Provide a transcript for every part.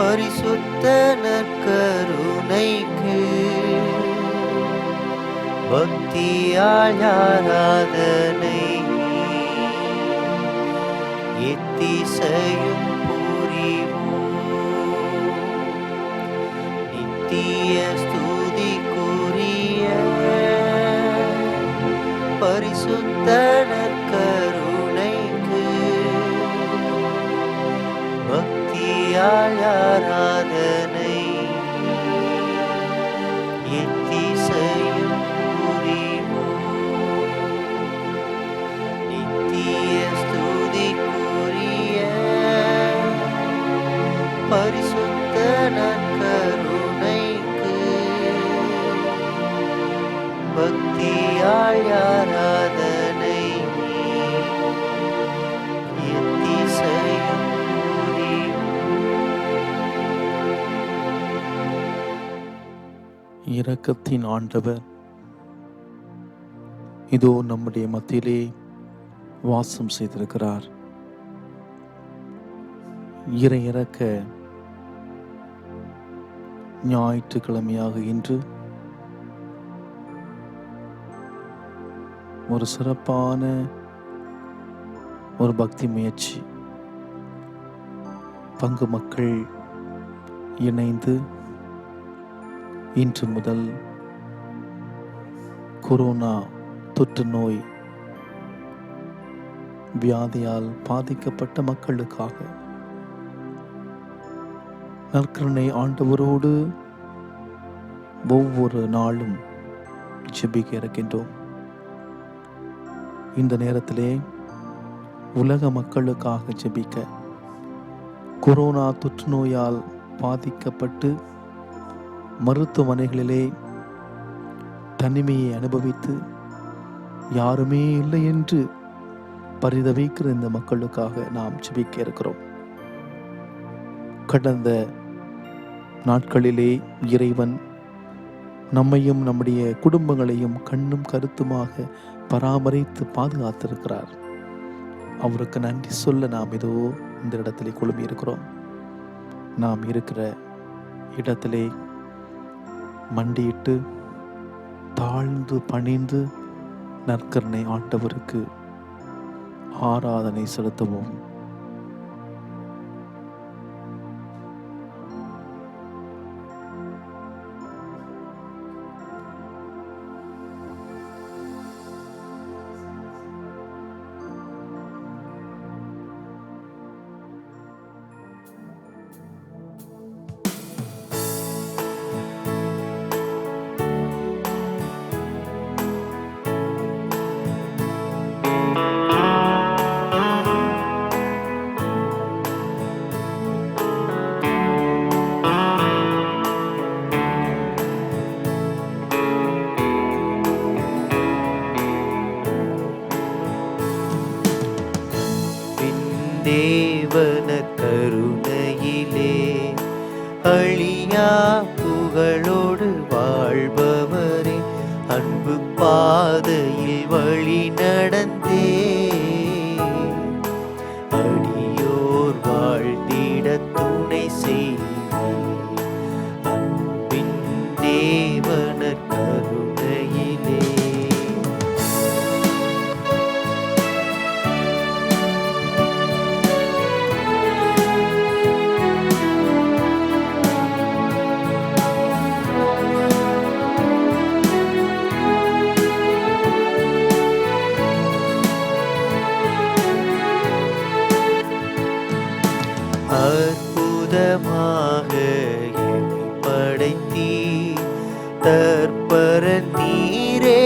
பரிசுத்த நற்கருணைக்கு பக்தியால் ஆராதனை எத்திசையும் புரிவோம். நித்திய ஸ்துதிக்குரிய பரிசுத்த நற்கருணைக்கு பக்தியால் ஆராதனை எத்திசையும் புரிவோம். நித்திய ஸ்துதிக்குரிய பரிசுத்த நற்கருணைக்கு பக்தியால் ஆராதனை எத்திசையும் இரக்கத்தின் ஆண்டவர் இதோ நம்முடைய மத்தியிலே வாசம் செய்திருக்கிறார். இறை இறக்க ஞாயிற்றுக்கிழமையாக இன்று ஒரு சிறப்பான ஒரு பக்தி முயற்சி, பங்கு மக்கள் இணைந்து இன்று முதல் கொரோனா தொற்று நோய் வியாதியால் பாதிக்கப்பட்ட மக்களுக்காக நற்கருணை ஆண்டவரோடு ஒவ்வொரு நாளும் ஜெபிக்க இருக்கின்றோம். இந்த நேரத்திலே உலக மக்களுக்காக ஜெபிக்க, கொரோனா தொற்று நோயால் பாதிக்கப்பட்டு மருத்துவமனைகளிலே தனிமையை அனுபவித்து யாருமே இல்லை என்று பரிதவிக்கிற இந்த மக்களுக்காக நாம் ஜெபிக்க இருக்கிறோம். கடந்த நாட்களிலே இறைவன் நம்மையும் நம்முடைய குடும்பங்களையும் கண்ணும் கருத்துமாக பராமரித்து பாதுகாத்திருக்கிறார். அவருக்கு நன்றி சொல்ல நாம் இதோ இந்த இடத்திலே குழுமி இருக்கிறோம். நாம் இருக்கிற இடத்திலே மண்டியிட்டு தாழ்ந்து பணிந்து நற்கருணை ஆண்டவருக்கு ஆராதனை செலுத்துவோம். தேவன கருணையிலே அழியா புகழோடு வாழ்பவரே, அன்பு பாதையில் வழி நடந்தே அடியோர் வாழ்ந்திட துணை செய்வீர். அன்பின் தேவன கருணையிலே அற்புதமாக என்னை படைத்தீர், தற்பர நீரே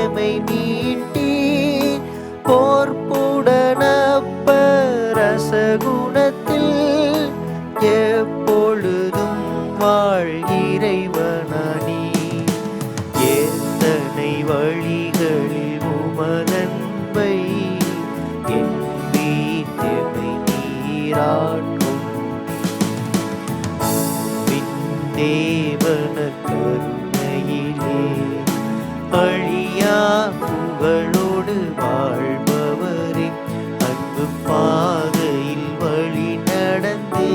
எமை மீட்டீர். போர்ப்புடனப்ப ரசகுணத்தில் எப்பொழுதும் வாழ்கிறைவனானி. எத்தனை வழிகளில் உமதன்பை என் வீட்டெமை நீராட்டும். தேவன கருணையிலே அழியா புகழோடு வாழ்பவரே, அன்பு பாதையில் வழி நடந்தே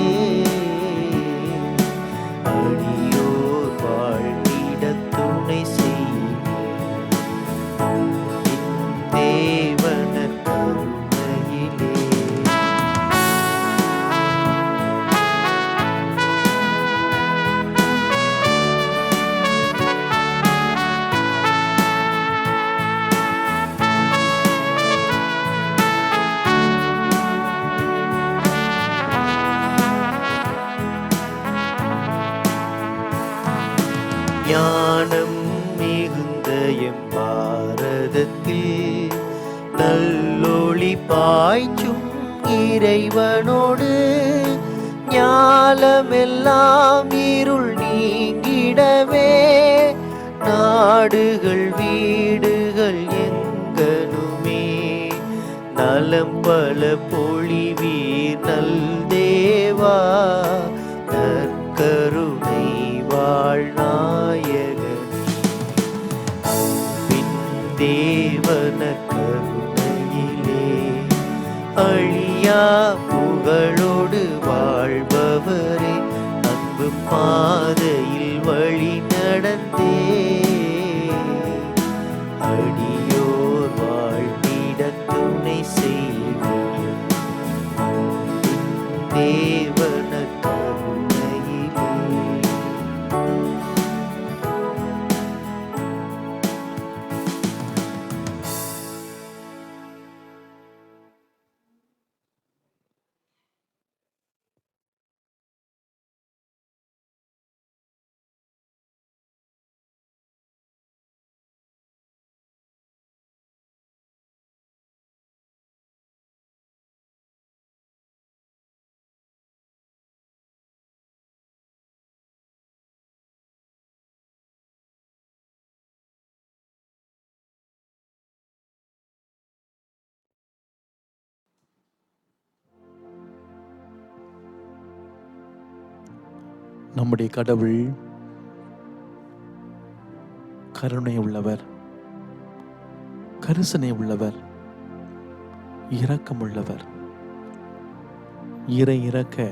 ஒளி பாய்ச்சும் இறைவனோடு ஞாலமெல்லாம் இருள் நீங்கிடவே நாடுகள் வீடுகள் எங்கனுமே நலம் பல பொழிவீர் நல் தேவா நற்கருணை வாழ்நாயகன் அன்பின் தேவன கருணையிலே அழியா புகழோடு வாழ்பவரே அன்பு பாதையில் வழி நடந்தே அடியோர் வாழ்ந்திட துணை செய்வீர் தேவன கருணையிலே. நம்முடைய கடவுள் கருணை உள்ளவர், கரிசனை உள்ளவர், இரக்கம் உள்ளவர். இறை இறக்க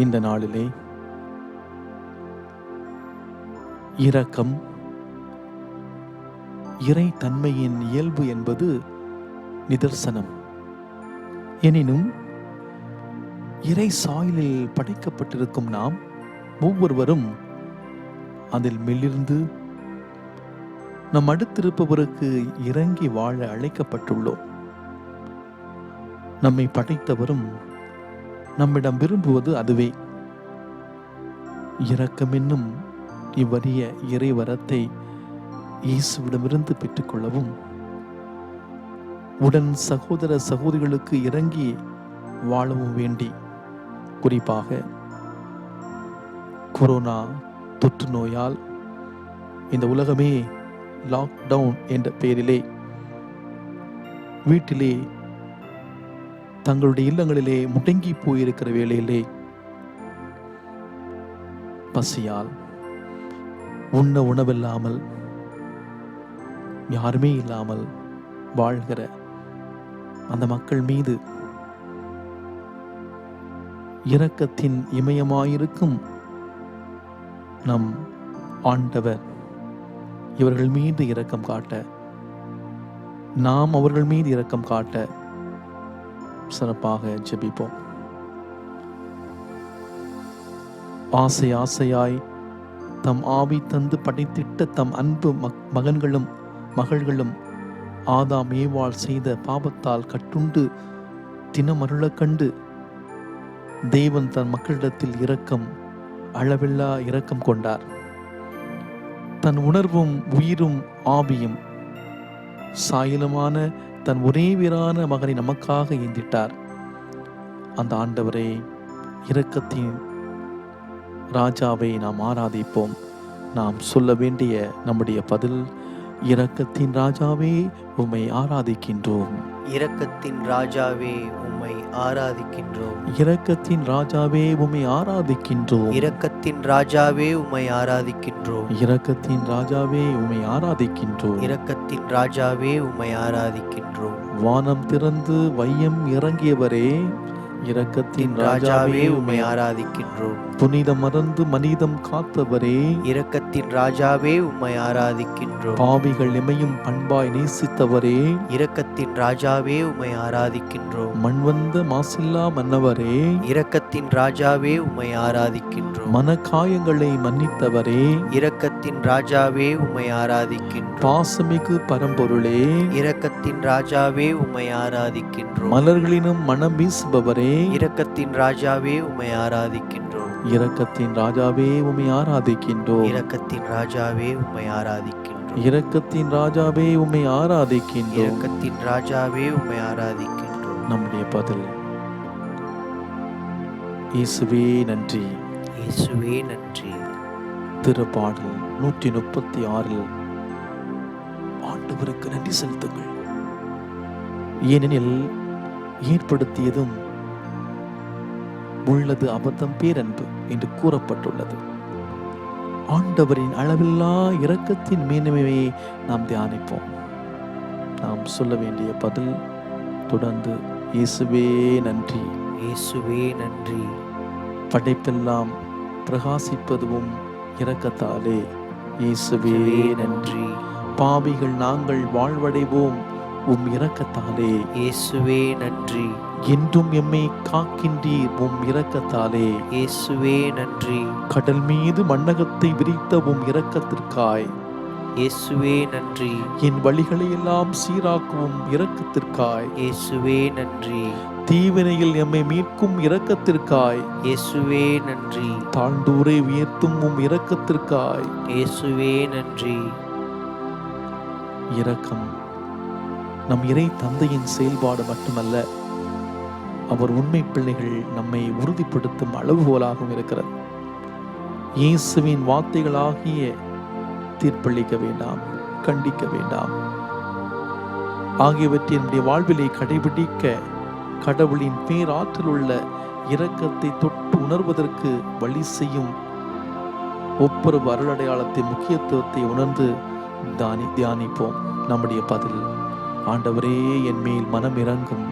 இந்த நாளிலே இரக்கம் இறை தன்மையின் இயல்பு என்பது நிதர்சனம். எனினும் இறை சாயலில் படைக்கப்பட்டிருக்கும் நாம் ஒவ்வொருவரும் அதில் மெல்லிருந்து நம் அடுத்திருப்பவருக்கு இறங்கி வாழ அழைக்கப்பட்டுள்ளோம். நம்மை படைத்தவரும் நம்மிடம் விரும்புவது அதுவே. இரக்கம் என்னும் இவ்வறிய இறைவரத்தை இயேசுவிடமிருந்து பெற்றுக்கொள்ளவும் உடன் சகோதர சகோதரிகளுக்கு இறங்கி வாழவும் வேண்டி, குறிப்பாக கொரோனா தொற்று நோயால் இந்த உலகமே லாக்டவுன் என்ற பெயரிலே வீட்டிலே தங்களுடைய இல்லங்களிலே முடங்கி போயிருக்கிற வேளையிலே பசியால் உண்ண உணவில்லாமல் யாருமே இல்லாமல் வாழ்கிற அந்த மக்கள் மீது இரக்கத்தின் இமயமாயிருக்கும் நம் ஆண்டவர் இவர்கள் மீது இரக்கம் காட்ட, நாம் அவர்கள் மீது இரக்கம் காட்ட சிறப்பாக ஜெபிப்போம். ஆசை ஆசையாய் தம் ஆவி தந்து படைத்திட்ட தம் அன்பு மகன்களும் மகள்களும் ஆதாம் ஏவாள் செய்த பாவத்தால் கட்டுண்டு தினமருளக் கண்டு தேவன் தன் மக்களிடத்தில் இரக்கம், அளவில்லா இரக்கம் கொண்டார். தன் உணர்வும் உயிரும் ஆவியும் சாயலுமான தன் ஒரே வீரான மகனை நமக்காக ஏந்திட்டார். அந்த ஆண்டவரே, இரக்கத்தின் ராஜாவை நாம் ஆராதிப்போம். நாம் சொல்ல வேண்டிய நம்முடைய பதில்: இரக்கத்தின் ராஜாவே உம்மை ஆராதிக்கின்றோம். இரக்கத்தின் ராஜாவே உம்மை ஆராதிக்கின்றோம். இரக்கத்தின் ராஜாவே உம்மை ஆராதிக்கின்றோம். இரக்கத்தின் ராஜாவே உம்மை ஆராதிக்கின்றோம். இரக்கத்தின் ராஜாவே உம்மை ஆராதிக்கின்றோம். இரக்கத்தின் ராஜாவே உம்மை ஆராதிக்கின்றோம். வானம் திறந்து வையம் இறங்கியவரே, இரக்கத்தின் ராஜாவே உம்மை ஆராதிக்கின்றோம். புனிதம் மறந்து மனிதம் காத்தவரே, இரக்கத்தின் ராஜாவே உம்மை ஆராதிக்கின்றோம். பாவிகள் எமையும் பண்பாய் நேசித்தவரே, இரக்கத்தின் ராஜாவே உம்மை ஆராதிக்கின்றோம். மண்வந்த மாசில்லா மன்னவரே, இரக்கத்தின் ராஜாவே உம்மை ஆராதிக்கின்றோம். மனக்காயங்களை மன்னித்தவரே, இரக்கத்தின் ராஜாவே உம்மை ஆராதிக்கின்றோம். பாசமிகு பரம்பொருளே, இரக்கத்தின் ராஜாவே உம்மை ஆராதிக்கின்றோம். மலர்களினும் மனம் வீசுபவரே, இரக்கத்தின் ராஜாவே உம்மை ஆராதிக்கின்றோம். இரக்கத்தின் ராஜாவே உம்மை ஆராதிக்கின்றோம். இரக்கத்தின் ராஜாவே உம்மை ஆராதிக்கின்றோம். இரக்கத்தின் ராஜாவே உம்மை ஆராதிக்கின்றோம். இரக்கத்தின் ராஜாவே உம்மை ஆராதிக்கின்றோம். நம்முடைய பதில், இயேசுவே நன்றி. இயேசுவே நன்றி. திருப்பாடல் 136 ஆண்டவருக்கு நன்றி செலுத்துங்கள். ஏனெனில் ஏற்படுத்தியதும் உள்ளது அபத்தம் பேரன்பு என்று கூறப்பட்டுள்ளது. ஆண்டவரின் அளவில்லா இரக்கத்தின் மேன்மையை நாம் தியானிப்போம். நாம் சொல்ல வேண்டிய பதில் தொடர்ந்து இயேசுவே நன்றி. இயேசுவே நன்றி. படைப்பெல்லாம் பிரகாசிப்பதுவும் இரக்கத்தாலே. இயேசுவே நன்றி. பாவிகள் நாங்கள் வாழ்வடைவோம் உம் இரக்கத்தாலே. இயேசுவே நன்றி. என்றும் எம்மை காக்கின்றீர் உம் இரக்கத்தாலே. இயேசுவே நன்றி. கடல் மீது மண்ணகத்தை விரித்த உம் இரக்கத்திற்காய். இயேசுவே நன்றி. என் வழிகளை எல்லாம் சீராக்கும் இரக்கத்திற்காய். இயேசுவே நன்றி. தீவினையில் எம்மை மீட்கும் இரக்கத்திற்காய். இயேசுவே நன்றி. தாழ்ந்தூரை உயர்த்தும் உம் இரக்கத்திற்காய். இயேசுவே நன்றி. இரக்கம் நம் இறை தந்தையின் செயல்பாடு மட்டுமல்ல, அவர் உண்மை பிள்ளைகள் நம்மை உறுதிப்படுத்தும் அளவுகோலாகவும் இருக்கிறது. இயேசுவின் வார்த்தைகளாகிய தீர்ப்பளிக்க வேண்டாம், கண்டிக்க வேண்டாம் ஆகியவற்றை நம்முடைய வாழ்விலை கடைபிடிக்க கடவுளின் பேராற்றல் உள்ள இரக்கத்தை தொட்டு உணர்வதற்கு வழி செய்யும் ஒவ்வொரு அருளடையாளத்தின் முக்கியத்துவத்தை உணர்ந்து தியானிப்போம். நம்முடைய பதில், ஆண்டவரே என் மேல் மனம் இறங்கும்.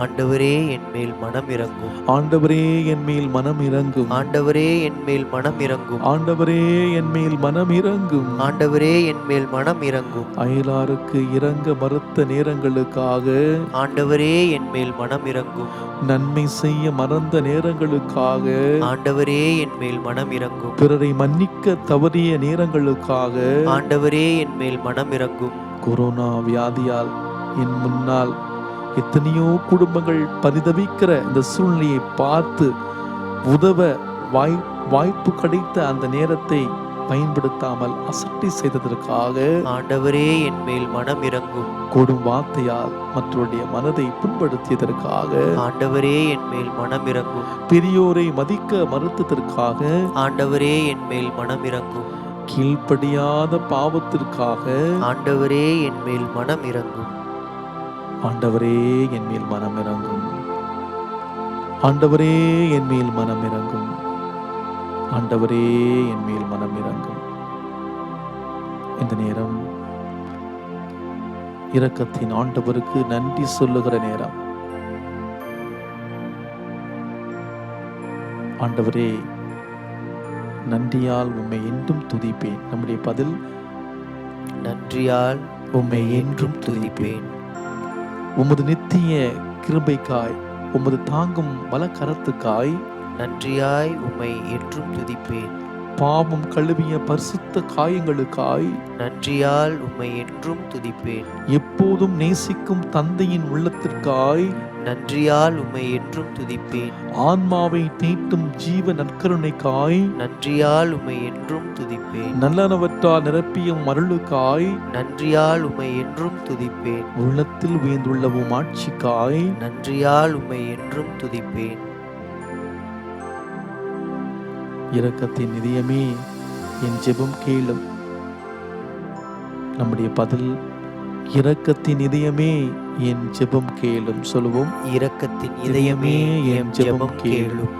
ஆண்டவரே என் மேல் மனம் இறங்கும். ஆண்டவரே என் மேல் மனம் இறங்கும். ஆண்டவரே என் மேல் மனம் இறங்கும். ஆண்டவரே என் மேல் மனம் இறங்கும். ஆண்டவரே என் மேல் மனம் இறங்கும். அயலாருக்கு இறங்க மறுத்த நேரங்களுக்காக. ஆண்டவரே என் மேல் மனம் இறங்கும். நன்மை செய்ய மறந்த நேரங்களுக்காக. ஆண்டவரே என் மேல் மனம் இறங்கும். பிறரை மன்னிக்க தவறிய நேரங்களுக்காக. ஆண்டவரே என் மேல் மனம் இறங்கும். கொரோனா வியாதியால் என் முன்னால் எத்தனையோ குடும்பங்கள் பரிதவிக்கிற இந்த சூழ்நிலையை பார்த்து உதவ வாய்ப்பு கிடைத்த அந்த நேரத்தை பயன்படுத்தாமல் அசட்டை செய்ததற்காக. ஆண்டவரே என் மேல் மனம் இறங்கும். கொடும் வார்த்தையால் மற்றவருடைய மனதை புண்படுத்தியதற்காக. ஆண்டவரே என் மேல் மனம் இறங்கும். பெரியோரை மதிக்க மறுத்ததற்காக. ஆண்டவரே என் மேல் மனம் இறங்கும். கீழ்ப்படியாத பாவத்திற்காக. ஆண்டவரே என் மேல் மனம் இறங்கும். ஆண்டவரே என் மேல் மனம் இறங்கும். ஆண்டவரே என் மேல் மனம் இறங்கும். ஆண்டவரே என் மேல் மனம் இறங்கும். இந்த நேரம் இரக்கத்தின் ஆண்டவருக்கு நன்றி சொல்லுகிற நேரம். ஆண்டவரே, நன்றியால் உம்மை என்றும் துதிப்பேன். நம்முடைய பதில், நன்றியால் உம்மை என்றும் துதிப்பேன். உமது நித்திய கிருபைக்காய், உமது தாங்கும் வலக்கரத்துக்காய் நன்றியாய் உம்மை என்றும் துதிப்பேன். பாவம் கழுவிய பரிசுத்த காயங்களுக்காய் நன்றியால் உம்மை என்றும் துதிப்பேன். எப்போதும் நேசிக்கும் தந்தையின் உள்ளத்திற்காய் நன்றியால் உம்மை என்றும் துதிப்பேன். ஆன்மாவை தீட்டும் ஜீவ நற்கருணைக்காய் நன்றியால் உம்மை என்றும் துதிப்பேன். நல்லனவற்றால் நிரப்பிய அருளுக்காய் நன்றியால் உம்மை என்றும் துதிப்பேன். உள்ளத்தில் உயர்ந்துள்ள உம் ஆட்சிக்காய் நன்றியால் உம்மை என்றும் துதிப்பேன். இரக்கத்தின் இதயமே என் ஜெபம் கேளும். நம்முடைய பதில், இரக்கத்தின் இதயமே என் ஜெபம் கேளும். சொல்லுவோம், இரக்கத்தின் இதயமே என் ஜெபம் கேளும்.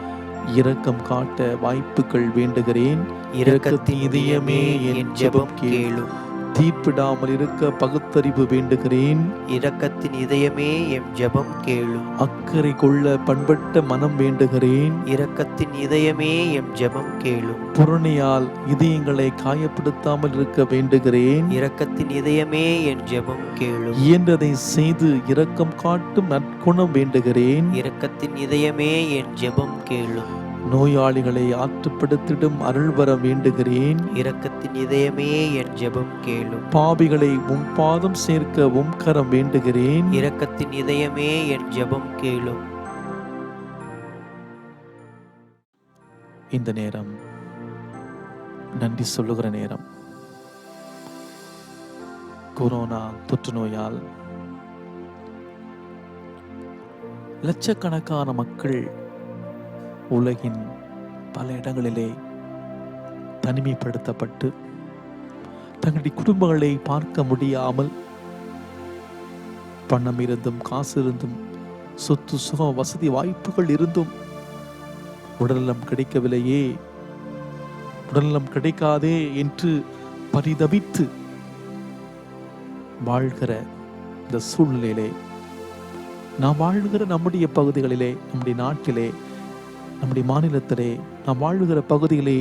இரக்கம் காட்ட வாய்ப்புகள் வேண்டுகிறேன். இரக்கத்தின் இதயமே என் ஜெபம் கேளும். தீர்ப்பிடாமல் இருக்க பகுத்தறிவு வேண்டுகிறேன். இரக்கத்தின் இதயமே என் ஜெபம் கேளும். அக்கறை கொள்ள பண்பட்ட மனம் வேண்டுகிறேன். இரக்கத்தின் இதயமே என் ஜெபம் கேளும். புறணியால் இதயங்களை காயப்படுத்தாமல் இருக்க வேண்டுகிறேன். இரக்கத்தின் இதயமே என் ஜெபம் கேளும். இயன்றதை செய்து இரக்கம் காட்டும் நற்குணம் வேண்டுகிறேன். இரக்கத்தின் இதயமே என் ஜெபம் கேளும். நோயாளிகளை ஆற்றுப்படுத்திடும் அருள் வர வேண்டுகிறேன். இரக்கத்தின் இதயமே என் ஜெபம் கேளும். பாவிகளை உம் பாதம் சேர்க்க உம் கரம் வேண்டுகிறேன். இரக்கத்தின் இதயமே என் ஜெபம் கேளும். இந்த நேரம் நன்றி சொல்லுகிற நேரம். கொரோனா தொற்று நோயால் லட்சக்கணக்கான மக்கள் உலகின் பல இடங்களிலே தனிமைப்படுத்தப்பட்டு தங்களுடைய குடும்பங்களை பார்க்க முடியாமல், பணம் இருந்தும் காசு இருந்தும் சொத்து சுகம் வசதி வாய்ப்புகள் இருந்தும் உடல்நலம் கிடைக்கவில்லையே, உடல்நலம் கிடைக்காதே என்று பரிதபித்து வாழ்கிற இந்த சூழ்நிலையிலே, நாம் வாழ்கிற நம்முடைய பகுதிகளிலே, நம்முடைய நாட்டிலே, நம்முடைய மாநிலத்திலே, நாம் வாழ்கிற பகுதிகளே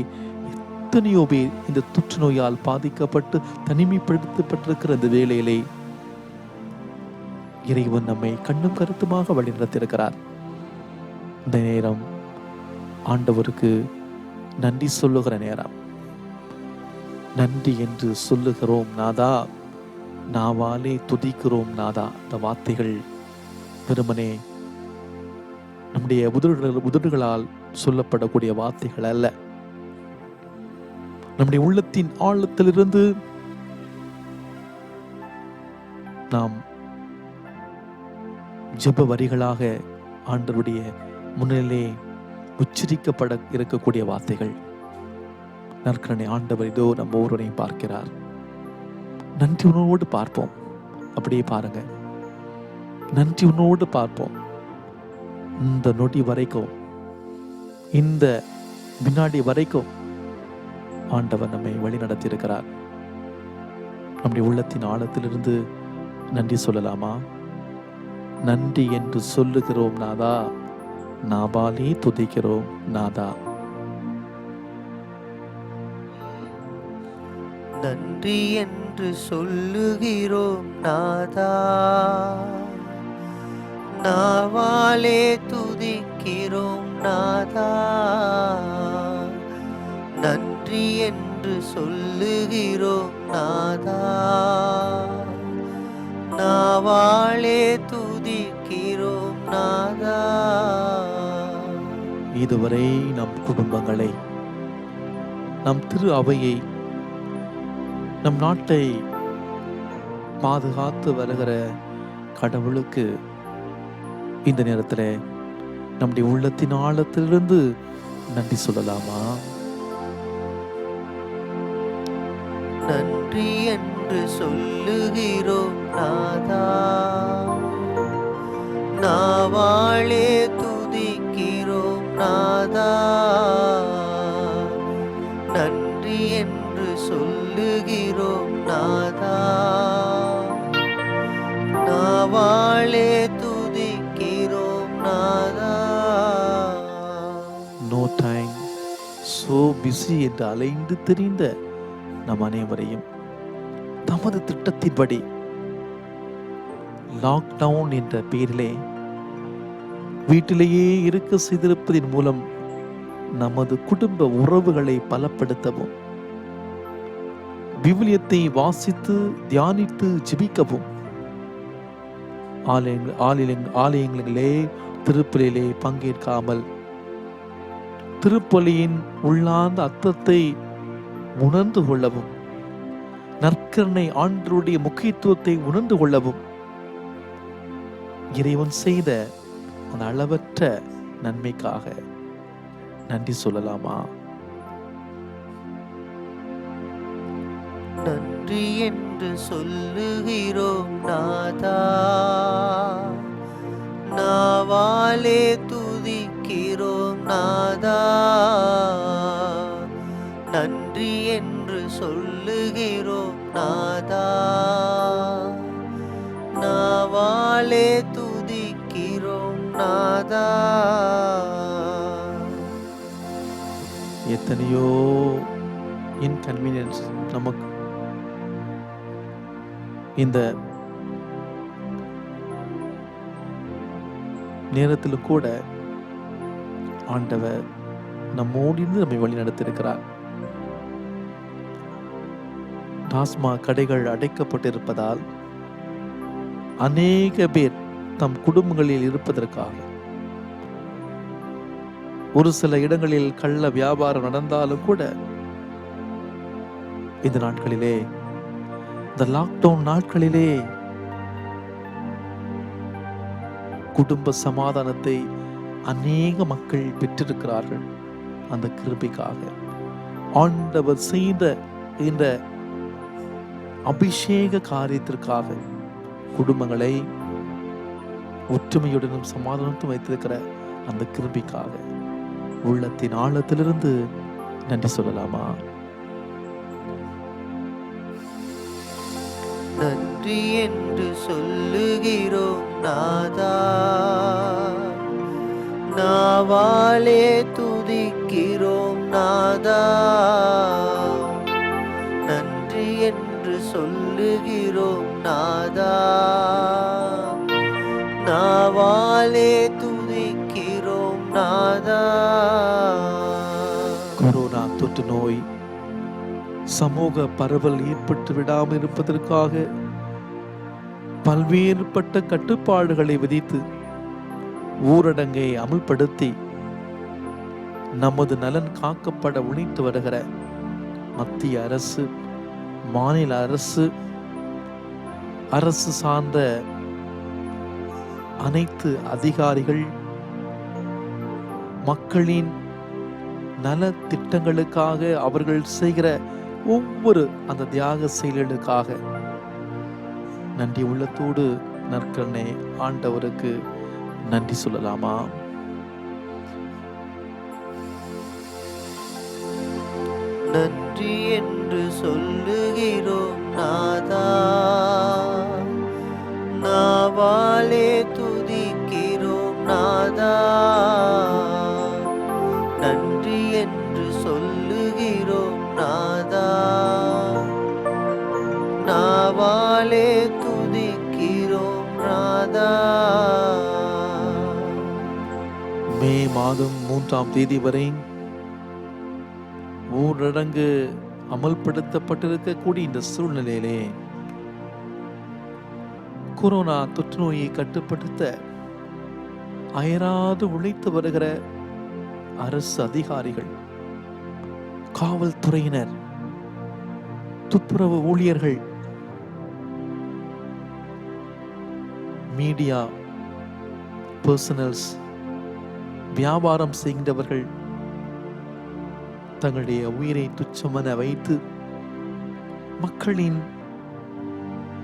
எத்தனையோ பேர் இந்த தொற்று நோயால் பாதிக்கப்பட்டு தனிமைப்படுத்தப்பட்டிருக்கிற இந்த வேளையிலே இறைவன் நம்மை கண்ணும் கருத்துமாக வழிநடத்தியிருக்கிறார். இந்த நேரம் ஆண்டவருக்கு நன்றி சொல்லுகிற நேரம். நன்றி என்று சொல்லுகிறோம் நாதா, நாவாலே துதிக்கிறோம் நாதா. இந்த வார்த்தைகள் வெறுமனே நம்முடைய உதடுகளால் சொல்லப்படக்கூடிய வார்த்தைகள் அல்ல. நம்முடைய உள்ளத்தின் ஆழத்திலிருந்து நாம் ஜெப வரிகளாக ஆண்டவருடைய முன்னிலே உச்சரிக்கப்பட இருக்கக்கூடிய வார்த்தைகள். நற்கரணை ஆண்டவர் இதோ நம்ம ஒவ்வொருவரையும் பார்க்கிறார். நன்றி உணர்வோடு பார்ப்போம். அப்படியே பாருங்க, நன்றி உணர்வோடு பார்ப்போம். இந்த நொடி வரைக்கும், இந்த வினாடி வரைக்கும் ஆண்டவர் நம்மை வழி நடத்தி இருக்கிறார். நம்முடைய உள்ளத்தின் ஆழத்திலிருந்து நன்றி சொல்லலாமா? நன்றி என்று சொல்லுகிறோம் நாதா, நாவாலே துதிக்கிறோம் நாதா. நன்றி என்று சொல்லுகிறோம் நாதா, நாவாலே துதிக்கிறோம் நாதா. நன்றி என்று சொல்லுகிறோம் நாதா, நாவாலே துதிக்கிறோம் நாதா. இதுவரை நம் குடும்பங்களை, நம் திரு அவையை, நம் நாட்டை பாதுகாத்து வருகிற கடவுளுக்கு இந்த நேரத்தில் நம்முடைய உள்ளத்தின் ஆழத்திலிருந்து நன்றி சொல்லலாமா? நன்றி என்று சொல்லுகிறோம் நாதா, நாவாலே துதிக்கிறோம் நாதா. நன்றி என்று சொல்லுகிறோம் நாதா, நாவாலே துதிக்கிறோம் நாதா. நோ டைம், சோ பிஸி என்று அலைந்து திரிந்த நம் அனைவரையும் தமது திட்டத்தின்படி லாக்டவுன் என்ற பெயரிலே வீட்டிலேயே இருக்க செய்திருப்பதன் மூலம் நமது குடும்ப உறவுகளை பலப்படுத்தவும், விவிலியத்தை வாசித்து தியானித்து ஜெபிக்கவும், ஆலயங்களிலே திருப்பலியிலே பங்கேற்காமல் திருப்பலியின் உள்ளார்ந்த அர்த்தத்தை உணர்ந்து கொள்ளவும், நற்கருணை ஆண்டவருடைய முக்கியத்துவத்தை உணர்ந்து கொள்ளவும் இறைவன் செய்த அந்த அளவற்ற நன்மைக்காக நன்றி சொல்லலாமா? நன்றி என்று சொல்லுகிறோம் நாதா, நாவாலே துதிக்கிறோம் நாதா. நன்றி என்று சொல்லுகிறோம் நாதா, நாவாலே துதிக்கிறோம் நாதா. எத்தனையோ இன்கன்வீனியன்ஸ் நமக்கு இந்த நேரத்தில் கூட ஆண்டவர் நம்மோடு இருந்து நம்மை வழி நடத்தியிருக்கிறார். டாஸ்மாக் கடைகள் அடைக்கப்பட்டிருப்பதால் அநேக பேர் தம் குடும்பங்களில் இருப்பதற்காக, ஒரு சில இடங்களில் கள்ள வியாபாரம் நடந்தாலும் கூட இந்த நாட்களிலே இந்த லாக்டவுன் நாட்களிலே குடும்ப சமாதானத்தை அநேக மக்கள் பெற்றிருக்கிறார்கள். அந்த கிருபைக்காக ஆண்டவர் செய்த இந்த அபிஷேக காரியத்திற்காக குடும்பங்களை ஒற்றுமையுடனும் சமாதானத்தும் வைத்திருக்கிற அந்த கிருபைக்காக உள்ளத்தின் ஆழத்திலிருந்து நன்றி சொல்லலாமா? நன்றி என்று சொல்லுகிறோம் நாதா, நாவாலே துதிக்கிறோம் நாதா. நன்றி என்று சொல்லுகிறோம் நாதா, நாவாலே துதிக்கிறோம் நாதா. கொரோனா தொற்று நோய் சமூக பரவல் ஏற்பட்டு விடாமல் இருப்பதற்காக பல்வேறுபட்ட கட்டுப்பாடுகளை விதித்து ஊரடங்கை அமல்படுத்தி நமது நலன் காக்கப்பட உழைத்து வருகிற மத்திய அரசு, மாநில அரசு, அரசு சார்ந்த அனைத்து அதிகாரிகள் மக்களின் நல திட்டங்களுக்காக அவர்கள் செய்கிற ஒவ்வொரு அந்த தியாக செயல்களுக்காக நன்றி உள்ளத்தோடு நற்கருணை ஆண்டவருக்கு நன்றி சொல்லலாமா? நன்றி என்று சொல்லுகிறோம் நாதா, நாவாலே துதிக்கிறோம் நாதா. நன்றி என்று சொல்லுகிறோம் நாதா, நாவாலே துதிக்கிறோம் நாதா. மே மாதம் 3ஆம் தேதி வரை ஊரடங்கு அமல்படுத்தப்பட்டிருக்கக்கூடிய இந்த சூழ்நிலையிலே கொரோனா தொற்று நோயை கட்டுப்படுத்த அயராது உழைத்து வருகிற அரசு அதிகாரிகள், காவல்துறையினர், துப்புரவு ஊழியர்கள், மீடியா பர்சனல்ஸ், வியாபாரம் செய்கின்றவர்கள் தங்களுடைய உயிரை துச்சமென வைத்து மக்களின்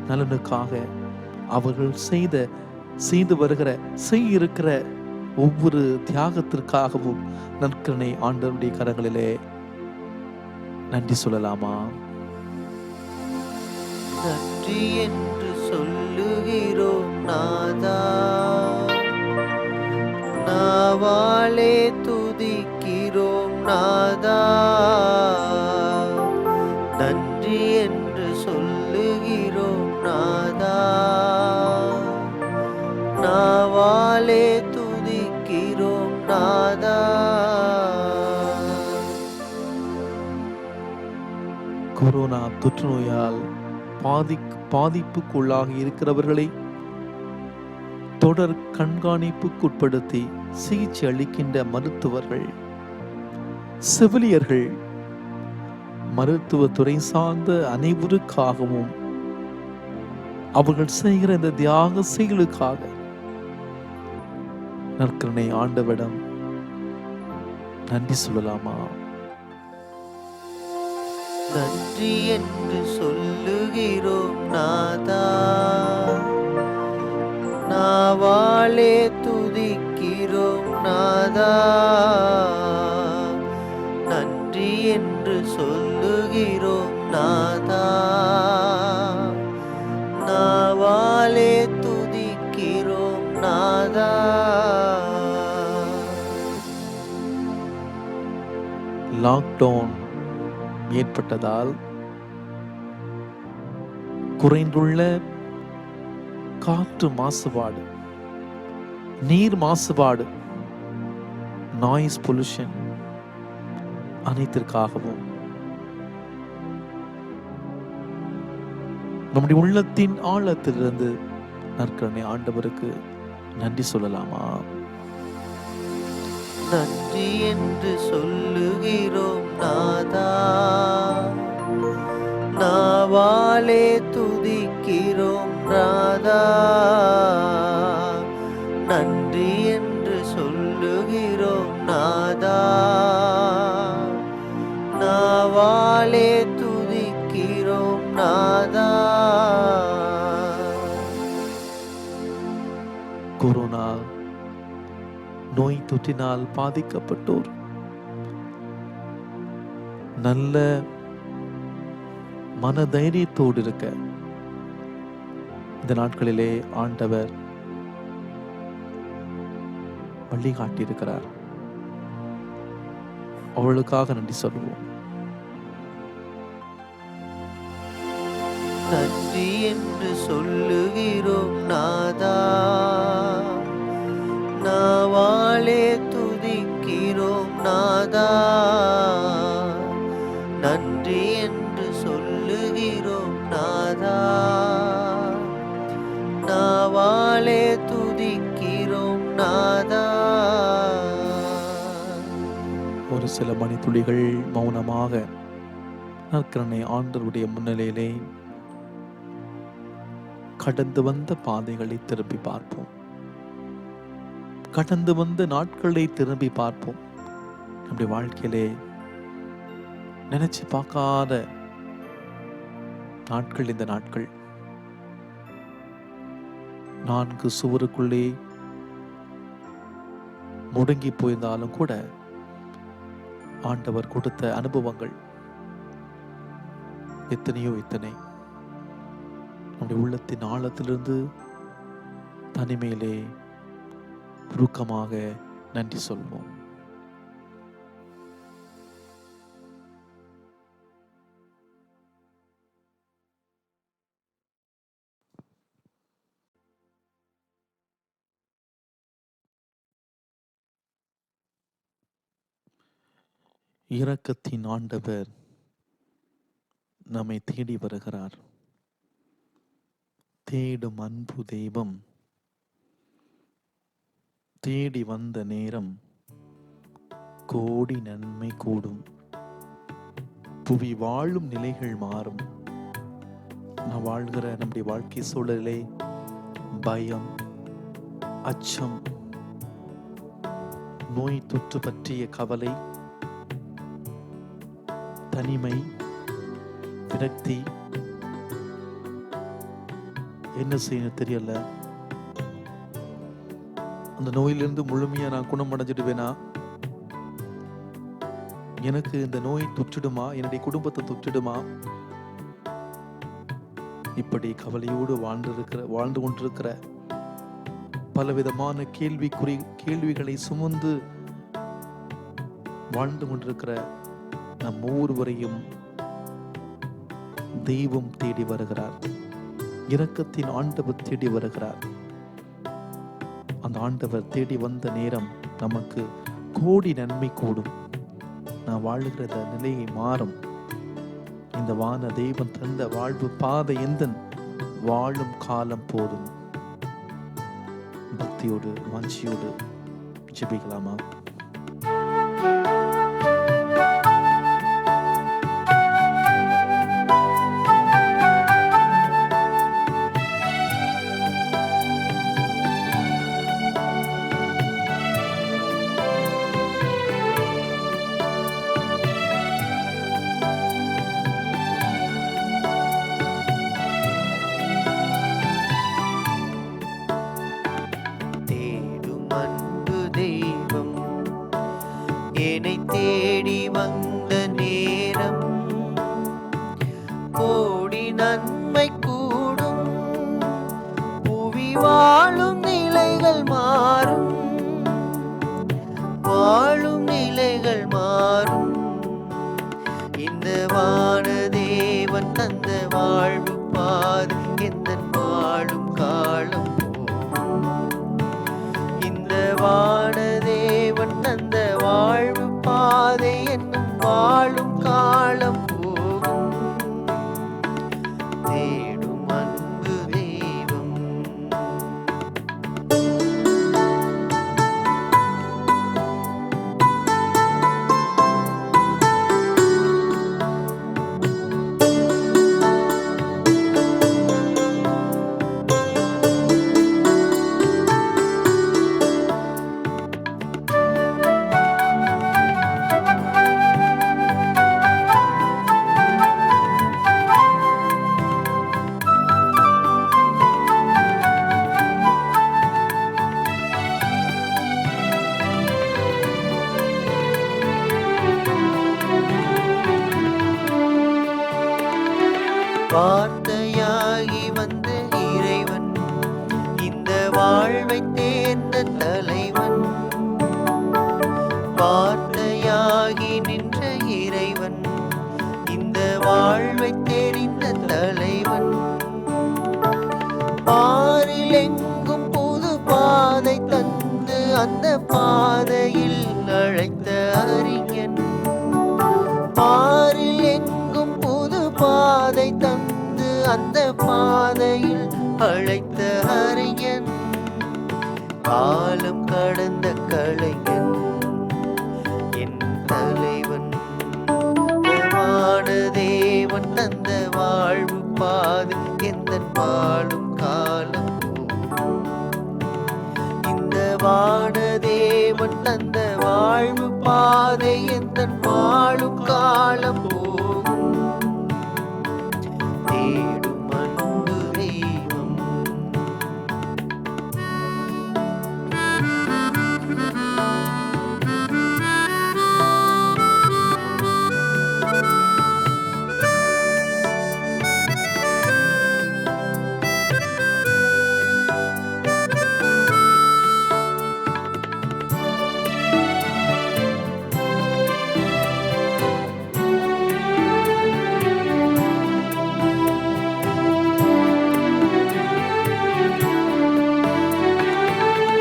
நலனுக்காக அவர்கள் செய்து வருகிற செய்யிருக்கிற ஒவ்வொரு தியாகத்திற்காகவும் நற்கருணை ஆண்டவருடைய கரங்களிலே நன்றி சொல்லலாமா? நன்றி என்று சொல்லுகிறோம் நாதா, நாவாலே துதிக்கிறோம் நாதா. நன்றி என்று சொல்லுகிறோம் நாதா, நாவாலே துதிக்கிறோம் நாதா. கொரோனா தொற்று நோயால் பாதிப்புக்குள்ளாகி இருக்கிறவர்களை தொடர் கண்காணிப்புக்குட்படுத்தி சிகிச்சை அளிக்கின்ற மருத்துவர்கள், செவிலியர்கள், மருத்துவத்துறை சார்ந்த அனைவருக்காகவும் அவர்கள் செய்கிற இந்த தியாக செயலுக்காக நற்கருணை ஆண்டவரிடம் நன்றி சொல்லலாமா? நன்றி என்று சொல்லுகிறோம் நாதா, நாவாலே துதிக்கிறோம் நாதா. நன்றி என்று சொல்லுகிறோம் நாதா, நாவாலே துதிக்கிறோம் நாதா. லாக்டவுன் ஏற்பட்டதால் குறைந்துள்ள காற்று மாசுபாடு, நீர் மாசுபாடு, நாய்ஸ் பொல்யூஷன் அனைத்திற்காகவும் நம்முடைய உள்ளத்தின் ஆழத்திலிருந்து நற்கருணை ஆண்டவருக்கு நன்றி சொல்லலாமா? நன்றி என்று சொல்லுகிறோம் நாதா, நாவாலே துதிக்கிறோம் நாதா, நன்றி என்று சொல்லுகிறோம் நாதா, நாவாலே துதிக்கிறோம் நாதா. கொரோனா நோய் தொற்றினால் பாதிக்கப்பட்டோர் நல்ல மனதைரியத்தோடு இருக்க இந்த நாட்களிலே ஆண்டவர் வழிகாட்டியிருக்கிறார். அவளுக்காக நன்றி சொல்லுவோம். நன்றி என்று சொல்லுகிறோம் நாதா, நாவாலே துதிக்கிறோம் நாதா, நன்றி என்று சொல்லுகிறோம் நாதா, நாவாலே துதிக்கிறோம் நாதா. ஒரு சில மணித்துளிகள் மௌனமாக நற்கருணை ஆண்டவருடைய முன்னிலையிலே கடந்து வந்த பாதைகளை திரும்பி பார்ப்போம். கடந்து வந்த நாட்களை திரும்பி பார்ப்போம். நம்முடைய வாழ்க்கையிலே நினைச்சு பார்க்காத நாட்கள் இந்த நாட்கள். 4 சுவருக்குள்ளே முடங்கி போயிருந்தாலும் கூட ஆண்டவர் கொடுத்த அனுபவங்கள் எத்தனையோ எத்தனை. நம்முடைய உள்ளத்தின் ஆழத்திலிருந்து தனிமையிலே உருக்கமாக நன்றி சொல்வோம். இரக்கத்தின் ஆண்டவர் நம்மை தேடி வருகிறார். தேடும் அன்பு தெய்வம் தேடி வந்த நேரம் கோடி நன்மை கூடும். புவி வாழும் நிலைகள் மாறும். நான் வாழ்கிற நம்முடைய வாழ்க்கை சூழலே பயம், அச்சம், நோய் தொற்று பற்றிய கவலை, தனிமை, விரக்தி, என்ன செய்யணும் தெரியல. அந்த நோயிலிருந்து முழுமையா நான் குணமடைஞ்சிடுவேனா? எனக்கு இந்த நோய் தொற்றிடுமா? என்னுடைய குடும்பத்தை தொற்றிடுமா? இப்படி கவலையோடு வாழ்ந்து கொண்டிருக்கிற பலவிதமான கேள்விகளை சுமந்து வாழ்ந்து கொண்டிருக்கிற நம் ஒவ்வொருவரையும் தெய்வம் தேடி வருகிறார். இரக்கத்தின் ஆண்டவர் தேடி வருகிறார். அந்த ஆண்டவர் தேடி வந்த நேரம் நமக்கு கோடி நன்மை கூடும். நான் வாழுகிற இந்த நிலையை மாறும். இந்த வான தெய்வம் தந்த வாழ்வு பாதை எந்த வாழும் காலம் போதும். பக்தியோடு வாஞ்சியோடு ஜெபிக்கலாமா? என்னை தேடி வந்த நேரம் கோடி நன்மை கூடும். புவி வாழும் நிலைகள் மாறும், வாழும் நிலைகள் மாறும். இந்த வான தேவன் தந்த வாழ்வு பாதை எந்த வாழும் காலம் போகும். இந்த வான தேவன் தந்த வாழ்வு பாதை என்னும் வாழும் காலம் போகும். தேடும் அன்பு தெய்வம் வாழ்வை தேர்ந்த தலைவன், வார்த்தையாகி நின்ற இறைவன், இந்த வாழ்வை தெரிந்த தலைவன். பாரில் எங்கும் புது பாதை தந்து அந்த பாதையில் அழைத்த அறிஞன், பாரில் எங்கும் புது பாதை தந்து அந்த பாதையில் அழைத்த அறிஞன், காலம் கடந்த கலைஞன் என் தலைவன். தேவன் தந்த வாழ்வு பாதை எந்தன் வாழும் காலம் போகும். இந்த வானதேவன் தந்த வாழ்வு பாதை எந்தன் வாழும் காலம் போகும். தேடும் அன்பு தெய்வம்,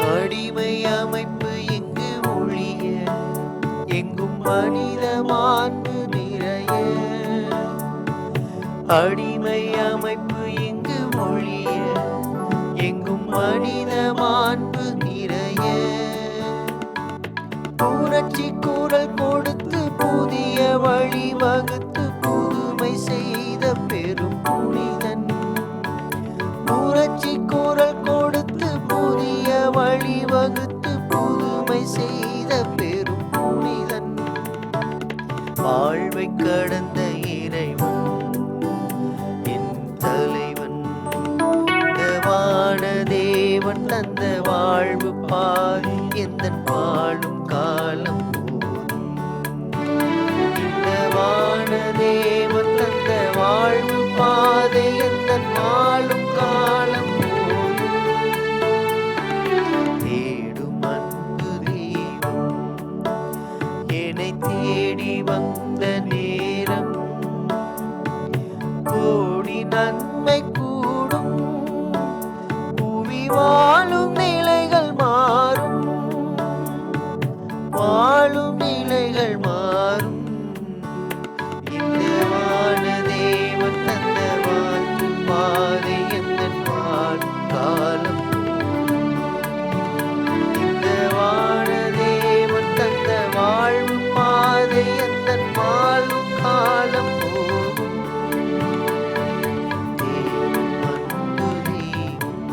அடிமை அமைப்பு எங்கு ஒழிய எங்கும் மனித மாண்பு நிறைய. அடிமை அமைப்பு எங்கு ஒழிய எங்கும் மனித மாண்பு நிறைய. புரட்சி குரல் கொடுத்து புதிய வழி வகுத்து புதுமை செய்த பெரும் புனிதன், புரட்சி குரல் கொடுத்து புதிய வழி வகுத்து புதுமை செய்த பெரும் புனிதன், வாழ்வை கடந்த இறைவன் என் தலைவன். வானதேவன் தந்த வாழ்வு பாதை எந்தன் வாழும் காலம் போதும். இந்த வானதேவன் தந்த வாழ்வு பாதை எந்தன் வாழும் காலம் போதும். தேடும் அன்பு தெய்வம் என்னை தேடி வந்த நேரம், கோடி நன்மை கூடும் புவி வாழும் நிலைகள் மாறும், வாழும் நிலைகள் மாறும். இந்த வானதேவன் தந்த வாழ்வு பாதை எந்தன் வாழும் காலம் போதும். இந்த வானதேவன் தந்த வாழ்வு பாதை எந்தன் வாழும் காலம் போகும். தேடும் அன்பு தெய்வம்,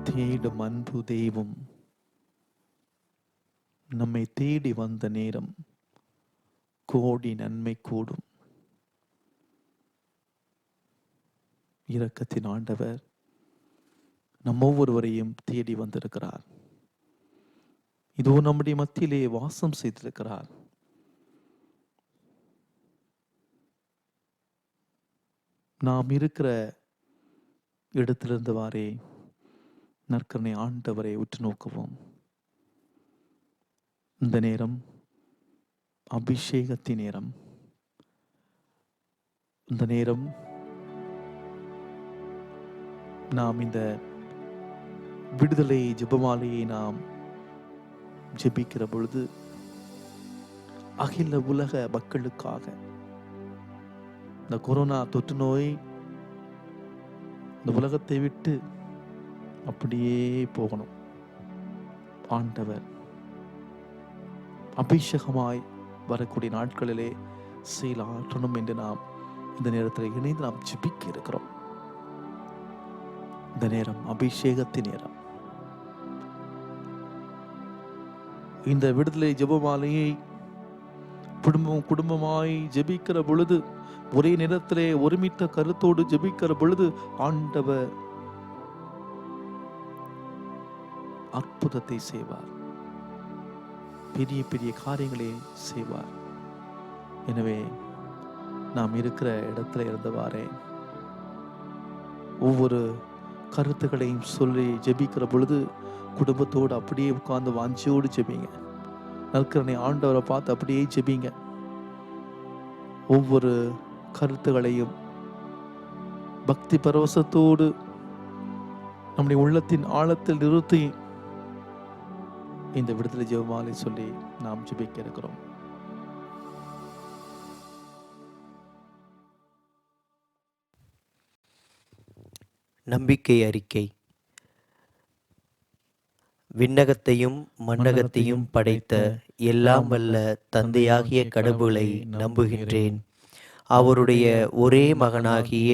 தேடும் அன்பு தெய்வம் நம்மை தேடி வந்த நேரம், கோடி நன்மை கூடும். இரக்கத்தின் ஆண்டவர் நம் ஒவ்வொருவரையும் தேடி வந்திருக்கிறார். இதோ நம்முடைய மத்தியிலே வாசம் செய்திருக்கிறார். நாம் இருக்கிற இடத்திலிருந்தவாறே நற்கருணை ஆண்டவரை உற்று நோக்குவோம். இந்த நேரம் அபிஷேகத்தின் நேரம். இந்த நேரம் நாம் இந்த விடுதலை ஜெபமாலையை நாம் ஜெபிக்கிற பொழுது அகில உலக மக்களுக்காக இந்த கொரோனா தொற்று நோய் இந்த உலகத்தை விட்டு அப்படியே போகணும். ஆண்டவர் அபிஷேகமாய் வரக்கூடிய நாட்களிலே செயலாற்றணும் என்று நாம் இந்த நேரத்தில் இணைந்து நாம் ஜெபிக்க இருக்கிறோம். இந்த நேரம் அபிஷேகத்தின் நேரம். இந்த விடுதலை ஜெபமாலையை குடும்பமாய் ஜெபிக்கிற பொழுது, ஒரே நேரத்திலே ஒருமித்த கருத்தோடு ஜெபிக்கிற பொழுது ஆண்டவர் அற்புதத்தை செய்வார், பெரிய பெரிய காரியங்களை செய்வார். எனவே நாம் இருக்கிற இடத்துல இருந்தவாறே ஒவ்வொரு கருத்துக்களையும் சொல்லி ஜெபிக்கிற பொழுது குடும்பத்தோடு அப்படியே உட்கார்ந்து வாஞ்சியோடு ஜெபிங்க. நற்கரணை ஆண்டவரை பார்த்து அப்படியே ஜெபிங்க. ஒவ்வொரு கருத்துகளையும் பக்தி பரவசத்தோடு நம்முடைய உள்ளத்தின் ஆழத்தில் நிறுத்தி இந்த விடுதலை ஜெபமாலை சொல்லி நாம் ஜெபிக்க இருக்கிறோம். நம்பிக்கை அறிக்கை. விண்ணகத்தையும் மண்ணகத்தையும் படைத்த எல்லாம் வல்ல தந்தையாகிய கடவுளை நம்புகின்றேன். அவருடைய ஒரே மகனாகிய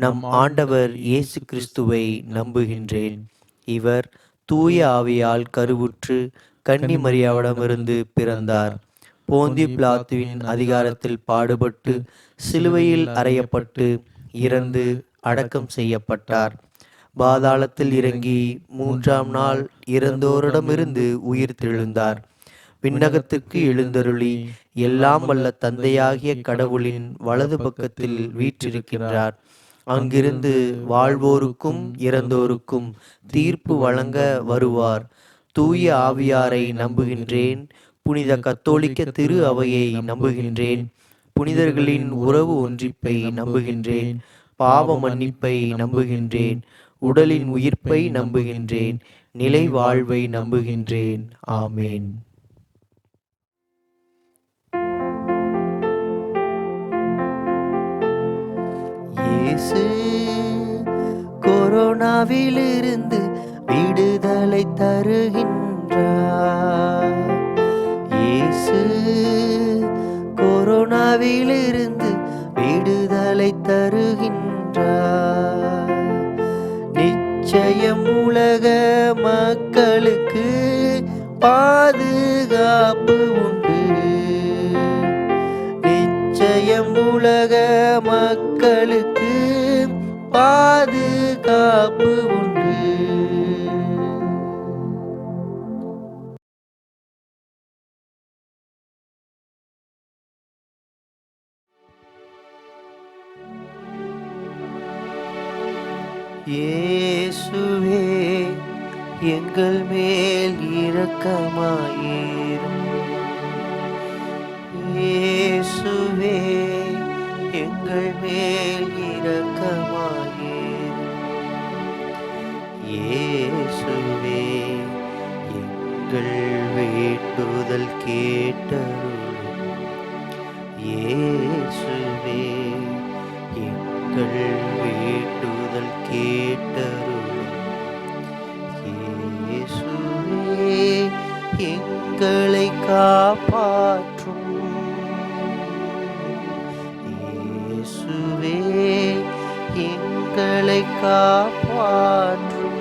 நம் ஆண்டவர் இயேசு கிறிஸ்துவை நம்புகின்றேன். இவர் தூய ஆவியால் கருவுற்று கன்னி மரியாவிடமிருந்து பிறந்தார். போந்தியு பிலாத்துவின் அதிகாரத்தில் பாடுபட்டு சிலுவையில் அறையப்பட்டு இறந்து அடக்கம் செய்யப்பட்டார். பாதாளத்தில் இறங்கி 3ஆம் நாள் இறந்தோரிடமிருந்து உயிர் தெழுந்தார். விண்ணகத்திற்கு எழுந்தருளி எல்லாம் வல்ல தந்தையாகிய கடவுளின் வலது பக்கத்தில் வீற்றிருக்கின்றார். அங்கிருந்து வாழ்வோருக்கும் இறந்தோருக்கும் தீர்ப்பு வழங்க வருவார். தூய ஆவியாரை நம்புகின்றேன். புனித கத்தோலிக்க திரு அவையை நம்புகின்றேன். புனிதர்களின் உறவு ஒன்றிப்பை நம்புகின்றேன். பாவ மன்னிப்பை நம்புகின்றேன். உடலின் உயிர்ப்பை நம்புகின்றேன். நிலை வாழ்வை நம்புகின்றேன். ஆமேன். இயேசு கொரோனாவிலிருந்து விடுதலை தருகின்றார். இயேசு கொரோனாவிலிருந்து விடுதலை தருகின்றார். நிச்சயம் உலக மக்களுக்கு பாதுகாப்பு உண்டு. நிச்சயம் உலக மக்களுக்கு பாதுகாப்பு உண்டு. இயேசுவே எங்கள் மேல் இரக்கமாயிரும். இயேசுவே எங்கள் மேல் இரக்கமாயிரும். இயேசுவே எங்கள் வேண்டுதல் கேட்டருளும். இயேசுவே எங்கள் வேண்டுதல் கேட்டருளும். இயேசுவே எங்களை காப்பாற்றும். இயேசுவே எங்களை காப்பாற்றும்.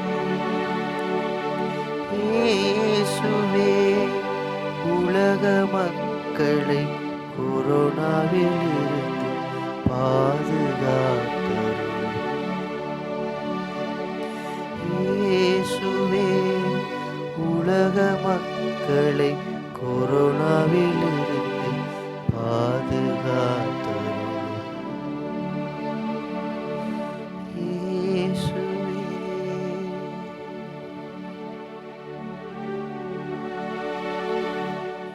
இயேசுவே உலக மக்களை கொரோனாவிலிருந்து பாதுகாத்தருளும். இயேசுவே உலக மக்களை கொரோனாவிலிருந்து பாதுகாத்தருளும். இயேசுவே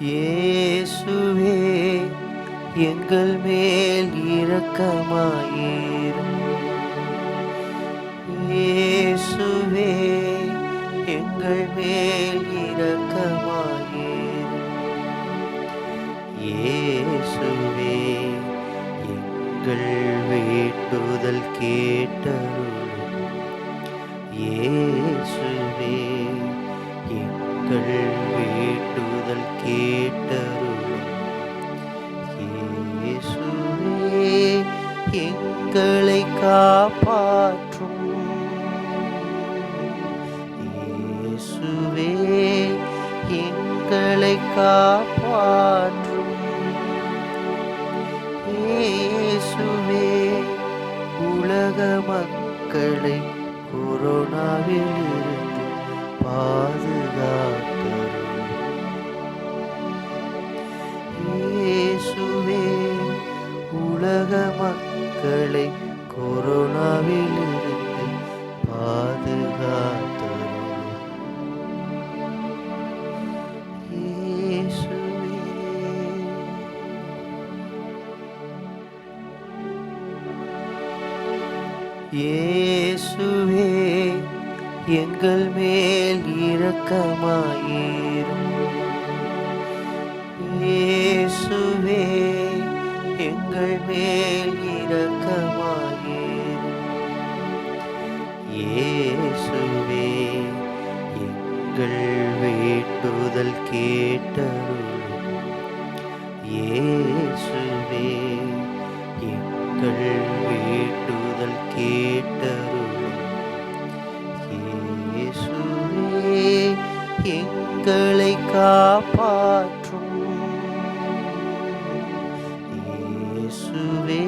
இயேசுவே எங்கள் மேல் இரக்கமாயிரும். இயேசுவே எங்கள் மேல் இரக்கமாயிரும். இயேசுவே எங்கள் வேண்டுதல் கேட்டருளும். இயேசுவே எங்கள் வேண்டுதல் கேட்டருளும். இயேசுவே எங்களை காப்பாற்றும். இயேசுவே எங்களை காப்பாற்றும். இயேசுவே உலக மக்களை கொரோனாவிலிருந்து பாதுகாத்தருளும். இயேசுவே உலக மக்களை கொரோனாவிலிருந்து பாதுகாத்தருளும். இயேசுவே இயேசுவே எங்கள் மேல் இரக்கமாயிரும். இயேசுவே எங்கள் மேல் இரக்கமாயிரும். இயேசுவே எங்கள் வேண்டுதல் கேட்டருளும். இயேசுவே எங்கள் வேண்டுதல் கேட்டருளும். இயேசுவே எங்களை காப்பாற்றும். இயேசுவே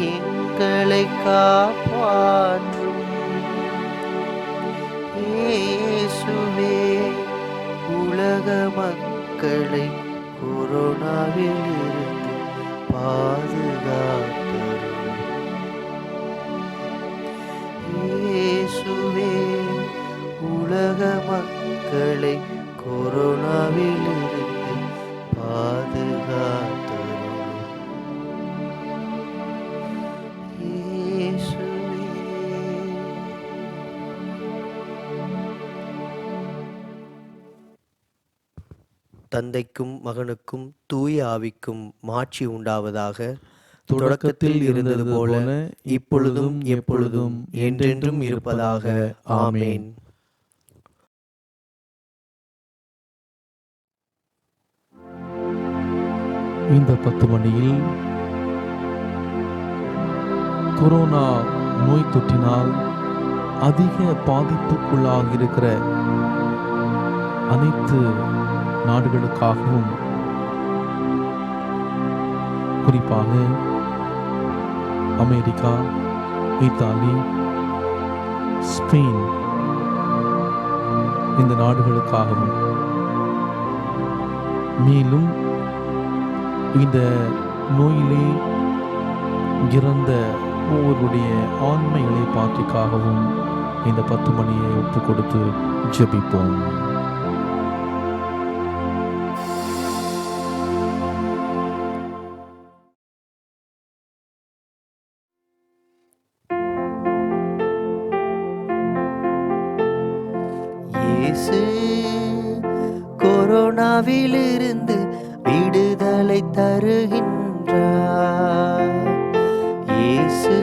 எங்களை காப்பாற்றும். இயேசுவே உலக மக்களை கொரோனாவிலிருந்து பாதுகாத்தருளும். இயேசுவே உலக மக்களை கொரோனாவிலிருந்து பாதுகாத்தருளும். இயேசுவே தந்தைக்கும் மகனுக்கும் தூய ஆவிக்கும் மாட்சி உண்டாவதாக. தொடக்கத்தில் இருந்தது போல இப்பொழுதும் எப்பொழுதும் என்றென்றும் இருப்பதாக. ஆமேன். இந்த 10 மணியில் கொரோனா நோய் தொற்றினால் அதிக பாதிப்புக்குள்ளாக இருக்கிற அனைத்து நாடுகளுக்காகவும், குறிப்பாக அமெரிக்கா, இத்தாலி, ஸ்பெயின் இந்த நாடுகளுக்காகவும், மேலும் இந்த நோயிலே இறந்த ஒவ்வொருடைய ஆன்மைகளை பாற்றிக்காகவும் இந்த 10 மணியை ஒப்புக் கொடுத்து ஜெபிப்போம். இயேசு கொரோனாவிலிருந்து விடுதலை தருகின்றார். இயேசு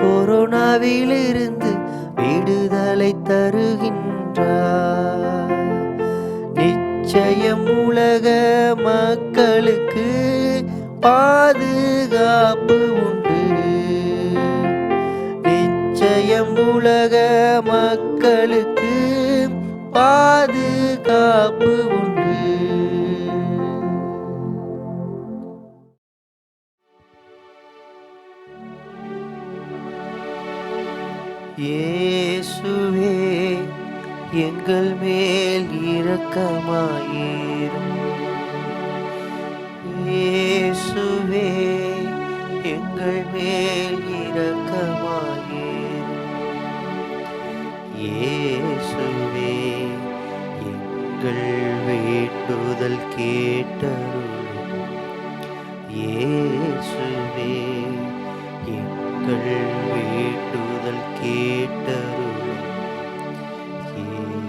கொரோனாவிலிருந்து விடுதலை தருகின்றார். நிச்சயம் உலக மக்களுக்கு பாதுகாப்பு உண்டு. நிச்சயம் உலக மக்களுக்கு பாதுகாப்பு உண்டு. இயேசுவே எங்கள் மேல் இரக்கமாயிரும். இயேசுவே எங்கள் மேல் இரக்கமாயிரும். இயேசுவே எங்கள் வேண்டுதல் கேட்டருளும். இயேசுவே எங்கள் வேண்டுதல் கேட்டருளும்.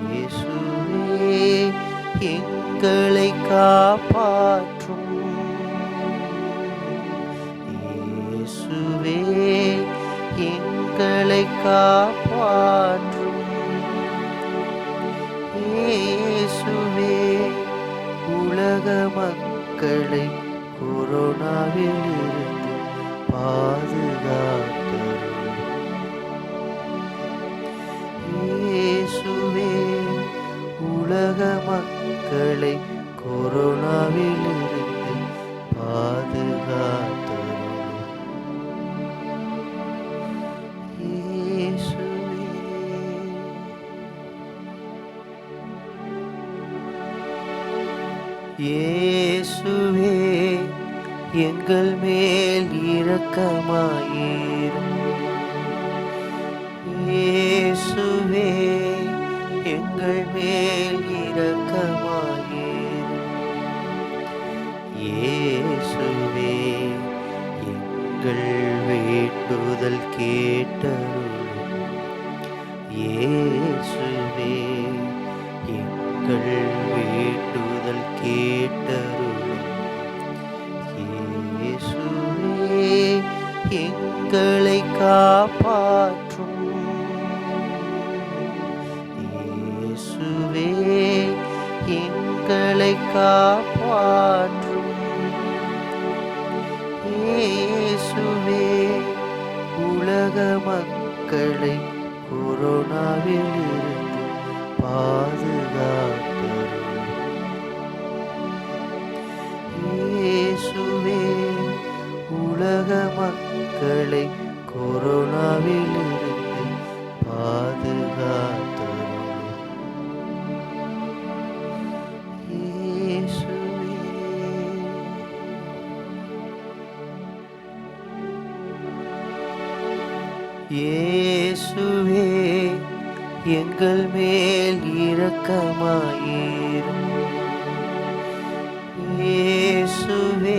இயேசுவே எங்களை காப்பாற்றும். இயேசுவே எங்களை காப்பாற்றும். இயேசுவே உலக மக்களை கொரோனாவிலிருந்து பாதுகாத்தருளும். இயேசுவே உலக மக்களை கொரோனாவிலிருந்து பாதுகாத்தருளும். இயேசுவே இயேசுவே இயேசுவே எங்கள் மேல் இரக்கமாயிரும். இயேசுவே எங்கள் மேல் இரக்கமாயிரும். இயேசுவே எங்கள் வேண்டுதல் கேட்டருளும். இயேசுவே எங்கள் வேண்டுதல் கேட்டருளும். இயேசுவே எங்களை காப்பாற்றும். இயேசுவே எங்களை காப்பாற்றும். இயேசுவே உலக மக்களை கொரோனாவிலிருந்து பாதுகாத்தருளும். இயேசுவே உலக மக்களை கொரோனாவிலிருந்து பாதுகாத்தருளும். இயேசுவே இயேசுவே எங்கள் மேல் இரக்கமாயிரும். இயேசுவே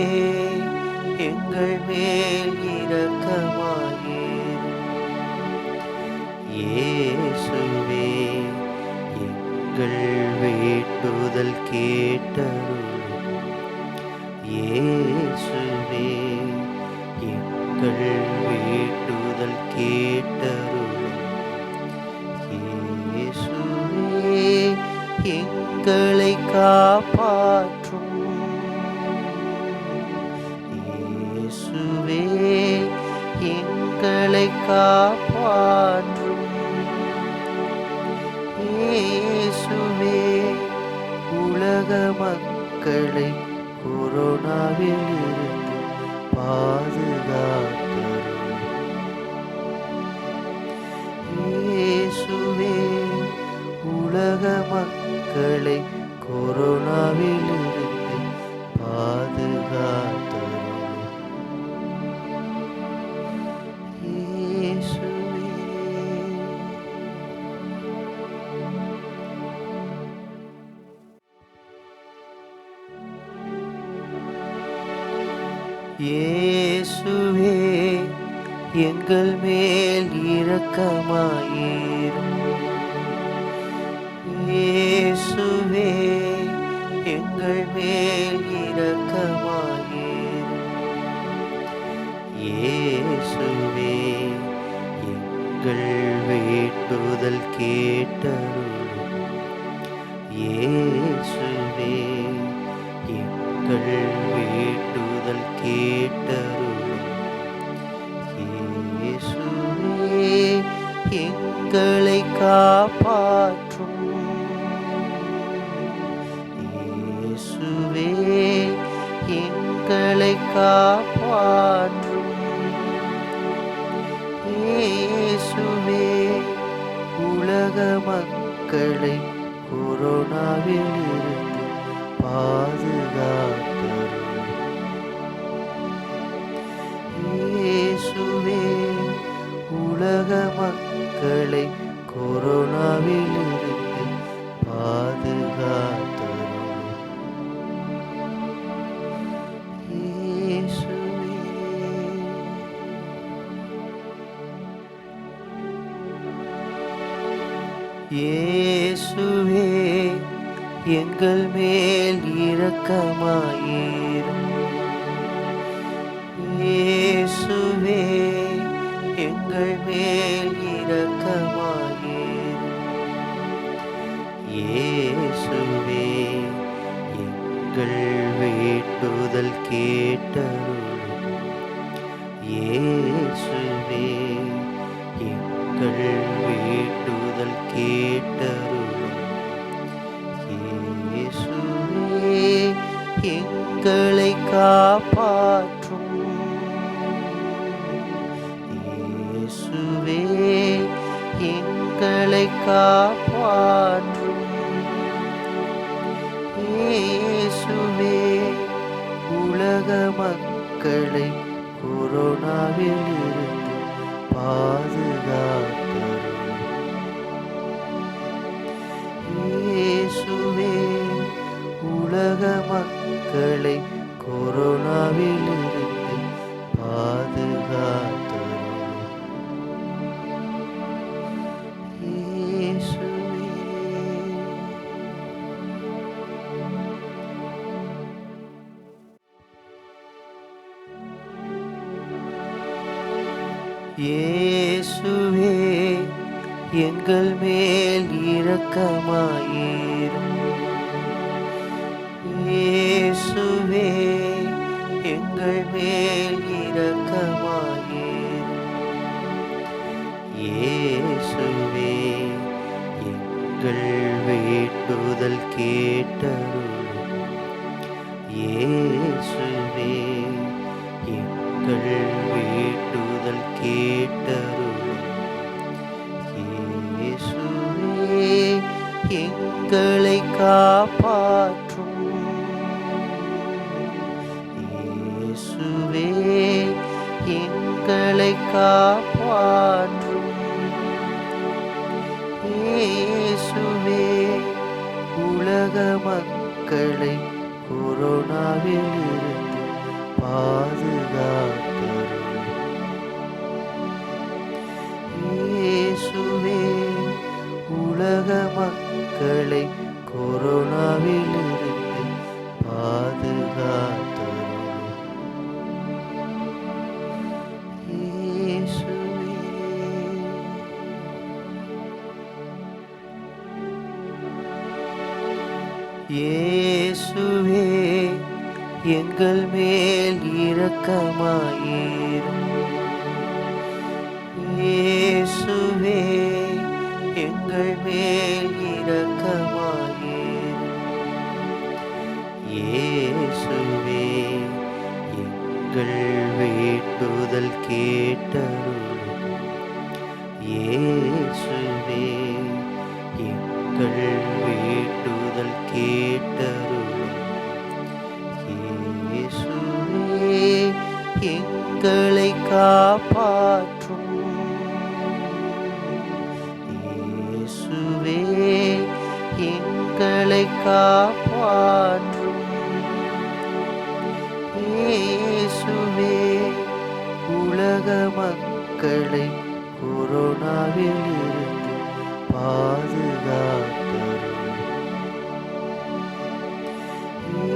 எங்கள் மேல் இரக்கமாயிரும். இயேசுவே எங்கள் வேண்டுதல் கேட்டருளும். இயேசுவே எங்கள் வேண்டுதல் கேட்டருளும். இயேசுவே எங்களை காப்பாற்றும். இயேசுவே எங்களை காப்பாற்றும். இயேசுவே உலக மக்களை கொரோனாவிலிருந்து பாதுகாத்தருளும். இயேசுவே உலக மக்களை கொரோனாவிலிருந்து பாதுகாத்தருளும். இயேசுவே இயேசுவே எங்கள் மேல் இரக்கமாயிரும். இயேசுவே எங்கள் மேல் இரக்கமாயிரும். இயேசுவே எங்கள் வேண்டுதல் கேட்டருளும். இயேசுவே எங்கள் வேண்டுதல் கேட்டருளும். இயேசுவே எங்களை காப்பாற்றும். இயேசுவே எங்களை காப்பாற்றும். இயேசுவே உலக மக்களை கொரோனாவிலிருந்து பாதுகாத்தருளும். இயேசுவே உலக மக்களை கொரோனாவிலிருந்து பாதுகாத்தருளும். இயேசுவே இயேசுவே எங்கள் மேல் இரக்கமாயிரும். இயேசுவே எங்கள் மேல் இரக்கமாயிரும். இயேசுவே எங்கள் வேண்டுதல் கேட்டருளும். இயேசுவே எங்கள் வேண்டுதல் கேட்டருளும். இயேசுவே எங்களை காப்பாற்றும். இயேசுவே எங்களை காப்பாற்றும். இயேசுவே உலக மக்களை கொரோனாவில் இருந்து பாதுகாத்தருளும். இயேசுவே உலக மக்களை கொரோனாவில் இருந்து பாதுகாத்தருளும். இயேசுவே. இயேசுவே எங்கள் மேல் இரக்கமாயிரும். இயேசுவே எங்கள் மேல் இரக்கமாயிரும். இயேசுவே எங்கள் வேண்டுதல் கேட்டருளும். இயேசுவே எங்கள் வேண்டுதல் கேட்டருளும். இயேசுவே எங்களை காப்பாற்றும். இயேசுவே எங்களை காப்பாற்றும். இயேசுவே உலக மக்களை கொரோனாவில் இருந்து பாதுகாத்தருளும். இயேசுவே உலக மக்களை கொரோனாவில் இருந்து பாதுகாத்தருளும். இயேசுவே. இயேசுவே எங்கள் மேல் இரக்கமாயிரும். இயேசுவே எங்கள் மேல் இரக்கமாயிரும். இயேசுவே எங்கள் வேண்டுதல் கேட்டருளும். இயேசுவே எங்கள் வேண்டுதல் கேட்டருளும். இயேசுவே எங்களை காப்பாற்றும். இயேசுவே எங்களை காப்பாற்றும். இயேசுவே உலக மக்களை கொரோனாவில் இருந்து பாதுகாத்தருளும்.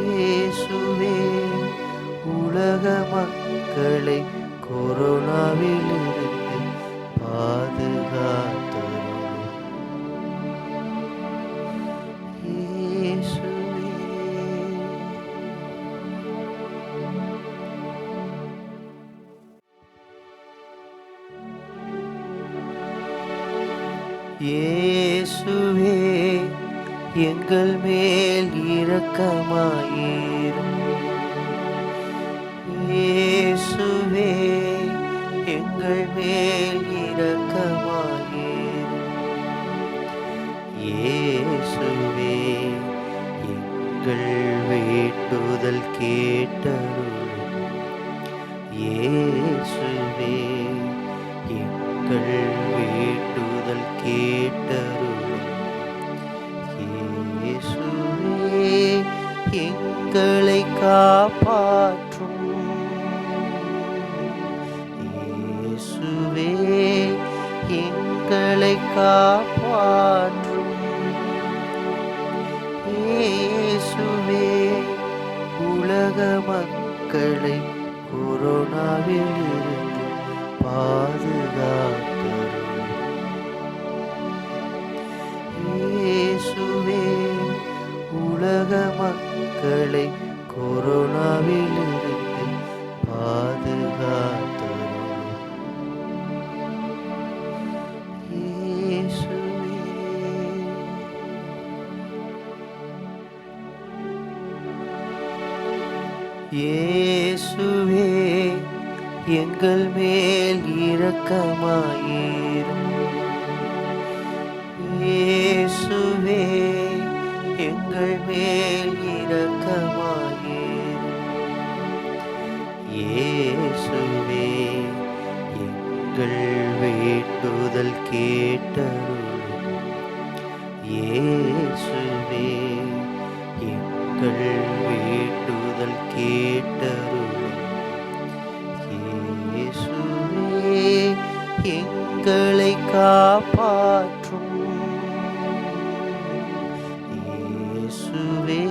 இயேசுவே உலக மக்களை கொரோனாவில் இருந்து பாதுகாத்தருளும். இயேசுவே. இயேசுவே எங்கள் மேல் இரக்கமாயிரும். இயேசுவே எங்கள் மேல் இரக்கமாயிரும். இயேசுவே எங்கள் வேண்டுதல் கேட்டருளும். இயேசுவே எங்கள் வேண்டுதல் கேட்டருளும். இயேசுவே எங்களை காப்பாற்றும். இயேசுவே எங்களை காப்பாற்றும். இயேசுவே உலக மக்களை கொரோனாவில் இருந்து பாதுகாத்தருளும். இயேசுவே உலக மக்களை கொரோனாவில் இருந்து பாதுகாத்தருளும். இயேசுவே. இயேசுவே எங்கள் மேல் இரக்கமாயிரும். இயேசுவே எங்கள் மேல் இரக்கமாயிரும். இயேசுவே எங்கள் வேண்டுதல் கேட்டருளும். இயேசுவே எங்கள் வேண்டுதல் கேட்டருளும். இயேசுவே எங்களை காப்பாற்றும். இயேசுவே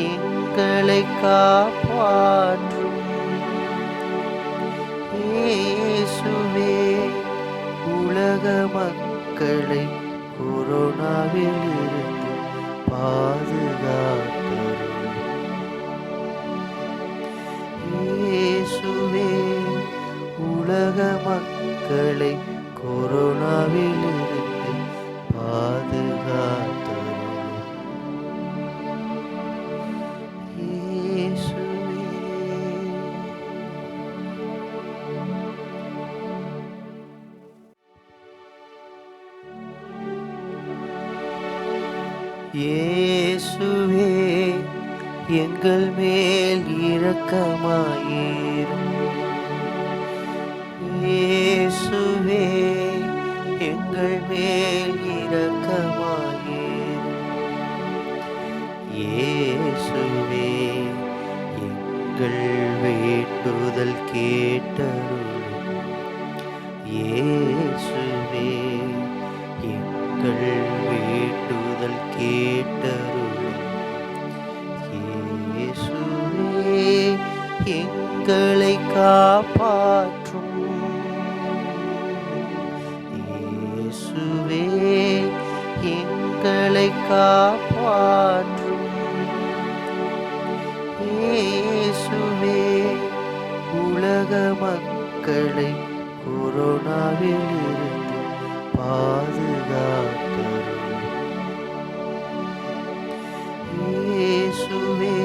எங்களை காப்பாற்றும். இயேசுவே உலக மக்களை கொரோனாவிலிருந்து பாதுகாத்தருளும். இயேசுவே உலக மக்களை கொரோனாவிலிருந்து பாதுகாத்தருளும். இயேசுவே இயேசுவே எங்கள் மேல் இரக்கமாயிரும். இயேசுவே எங்கள் மேல் இரக்கமாயிரும். இயேசுவே எங்கள் வேண்டுதல் கேட்டருளும். இயேசுவே எங்கள் வேண்டுதல் கேட்டருளும். இயேசுவே எங்களை காப்பாற்றும். இயேசுவே எங்களை காப்பாற்றும். இயேசுவே உலக மக்களை கொரோனாவிலிருந்து பாதுகாத்தருளும். இயேசுவே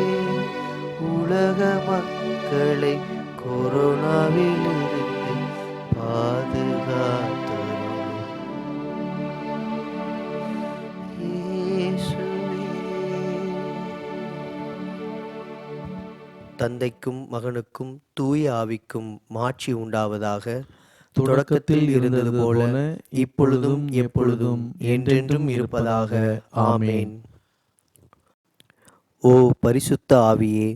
உலக மக்களை கொரோனாவிலிருந்து பாதுகாத்தருளும். இயேசுவே. தந்தைக்கும் மகனுக்கும் தூய ஆவிக்கும் மாட்சி உண்டாவதாக. தொடக்கத்தில் இருந்தது போல இப்பொழுதும் எப்பொழுதும் என்றென்றும் இருப்பதாக. ஆமேன். ஓ பரிசுத்த ஆவியே,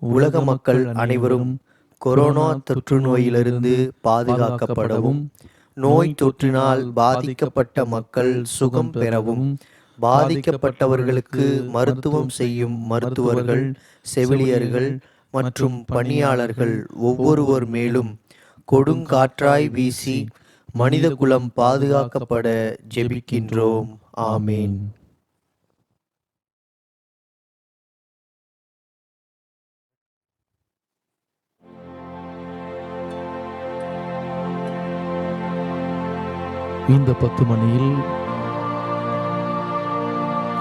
உலக மக்கள் அனைவரும் கொரோனா தொற்று நோயிலிருந்து பாதுகாக்கப்படவும், நோய் தொற்றினால் பாதிக்கப்பட்ட மக்கள் சுகம் பெறவும், பாதிக்கப்பட்டவர்களுக்கு மருத்துவம் செய்யும் மருத்துவர்கள், செவிலியர்கள் மற்றும் பணியாளர்கள் ஒவ்வொருவர் மேலும் கொடுங்காற்றாய் வீசி மனித குலம் பாதுகாக்கப்பட ஜெபிக்கின்றோம். ஆமேன். இந்த 10 மணியில்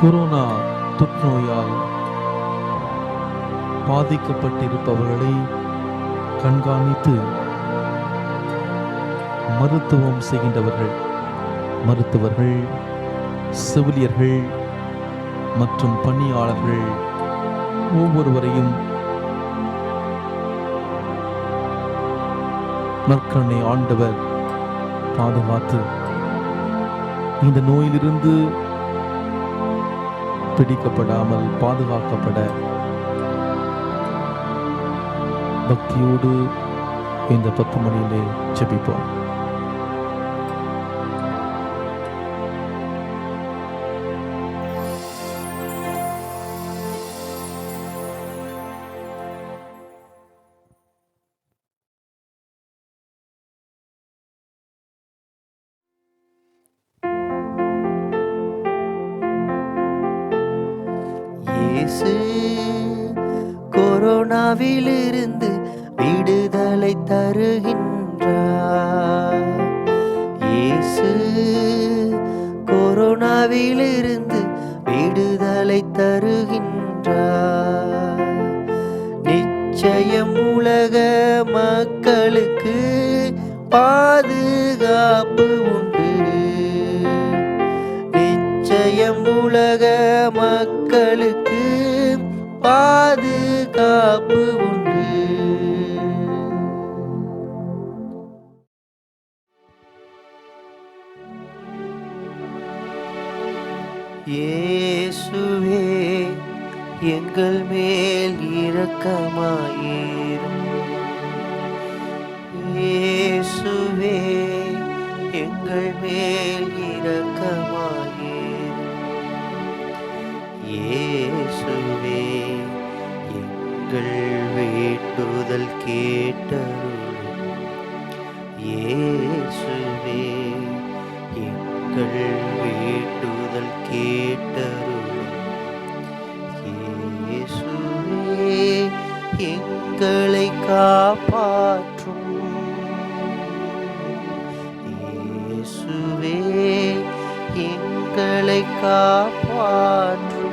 கொரோனா தொற்றுநோயால் பாதிக்கப்பட்டிருப்பவர்களை கண்காணித்து மருத்துவம் செய்கின்றவர்கள், மருத்துவர்கள், செவிலியர்கள் மற்றும் பணியாளர்கள் ஒவ்வொருவரையும் நற்கருணை ஆண்டவர் பாதுகாத்து இந்த நோயிலிருந்து பிடிக்கப்படாமல் பாதுகாக்கப்பட பக்தியோடு இந்த 10 மணியிலே ஜெபிப்போம். இயேசு கொரோனாவிலிருந்து விடுதலை தருகின்றார். இயேசு கொரோனாவிலிருந்து விடுதலை தருகின்றார். நிச்சயம் உலக மக்களுக்கு பாதுகாப்பு உண்டு. நிச்சயம் உலக மக்களுக்கு பாதுகாப்பு உண்டு. எங்கள் மேல் இரக்கமாயிரும். இயேசுவே எங்கள் மேல் இரக்கமாயிரும். இயேசுவே எங்கள் வேண்டுதல் கேட்டருளும். இயேசுவே எங்கள் வேண்டுதல் கேட்டருளும். இயேசுவே எங்களை காப்பாற்றும். இயேசுவே எங்களை காப்பாற்றும்.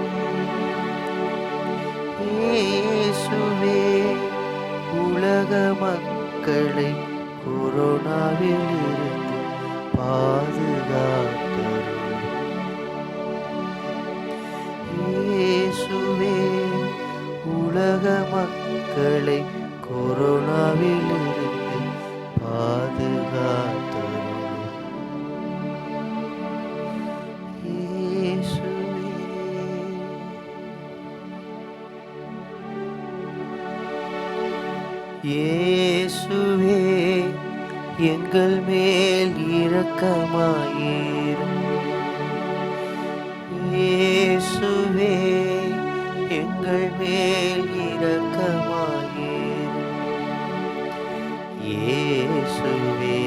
இயேசுவே உலக மக்களை கொரோனாவிலிருந்து பாதுகாத்தருளும். இயேசுவே உலக மக்களை கொரோனாவிலிருந்து பாதுகாத்தருளும். இயேசுவே இயேசுவே எங்கள் மேல் இரக்கமாயிரும். இயேசுவே எங்கள் மேல் இரக்கமாயிரும். இயேசுவே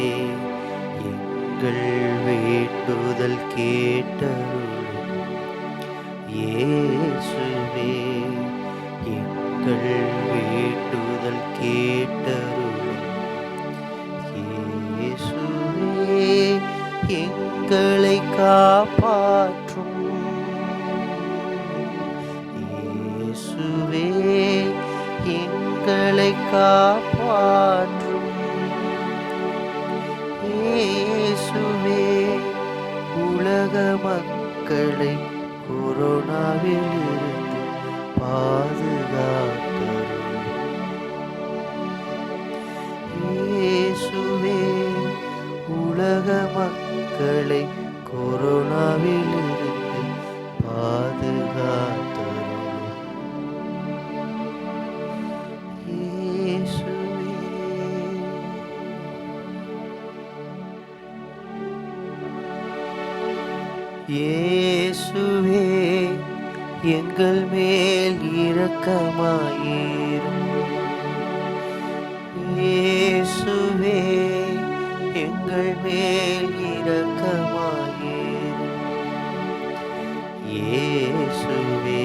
எங்கள் வேண்டுதல் கேட்டருளும். இயேசுவே எங்கள் வேண்டுதல் கேட்டருளும். இயேசுவே எங்களை காப்பாற்றும். இயேசுவே எங்களை காப்பாற்றும். இயேசுவே உலக மக்களை கொரோனாவிலிருந்து பாதுகாத்தருளும். இயேசுவே உலக மக்களை கொரோனாவிலிருந்து பாதுகாத்தருளும். இயேசுவே இயேசுவே எங்கள் மேல் இரக்கமாயிரும். இயேசுவே எங்கள் மேல் இரக்கமாயிரும். இயேசுவே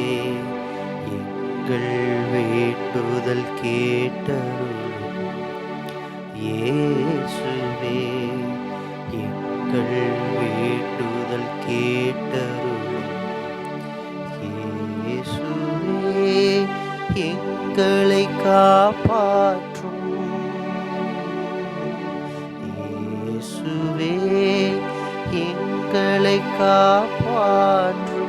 எங்கள் வேண்டுதல் கேட்டருளும். இயேசுவே எங்கள் வேண்டுதல் கேட்டருளும். இயேசுவே எங்களை காப்பாற்றும். இயேசுவே எங்களை காப்பாற்றும்.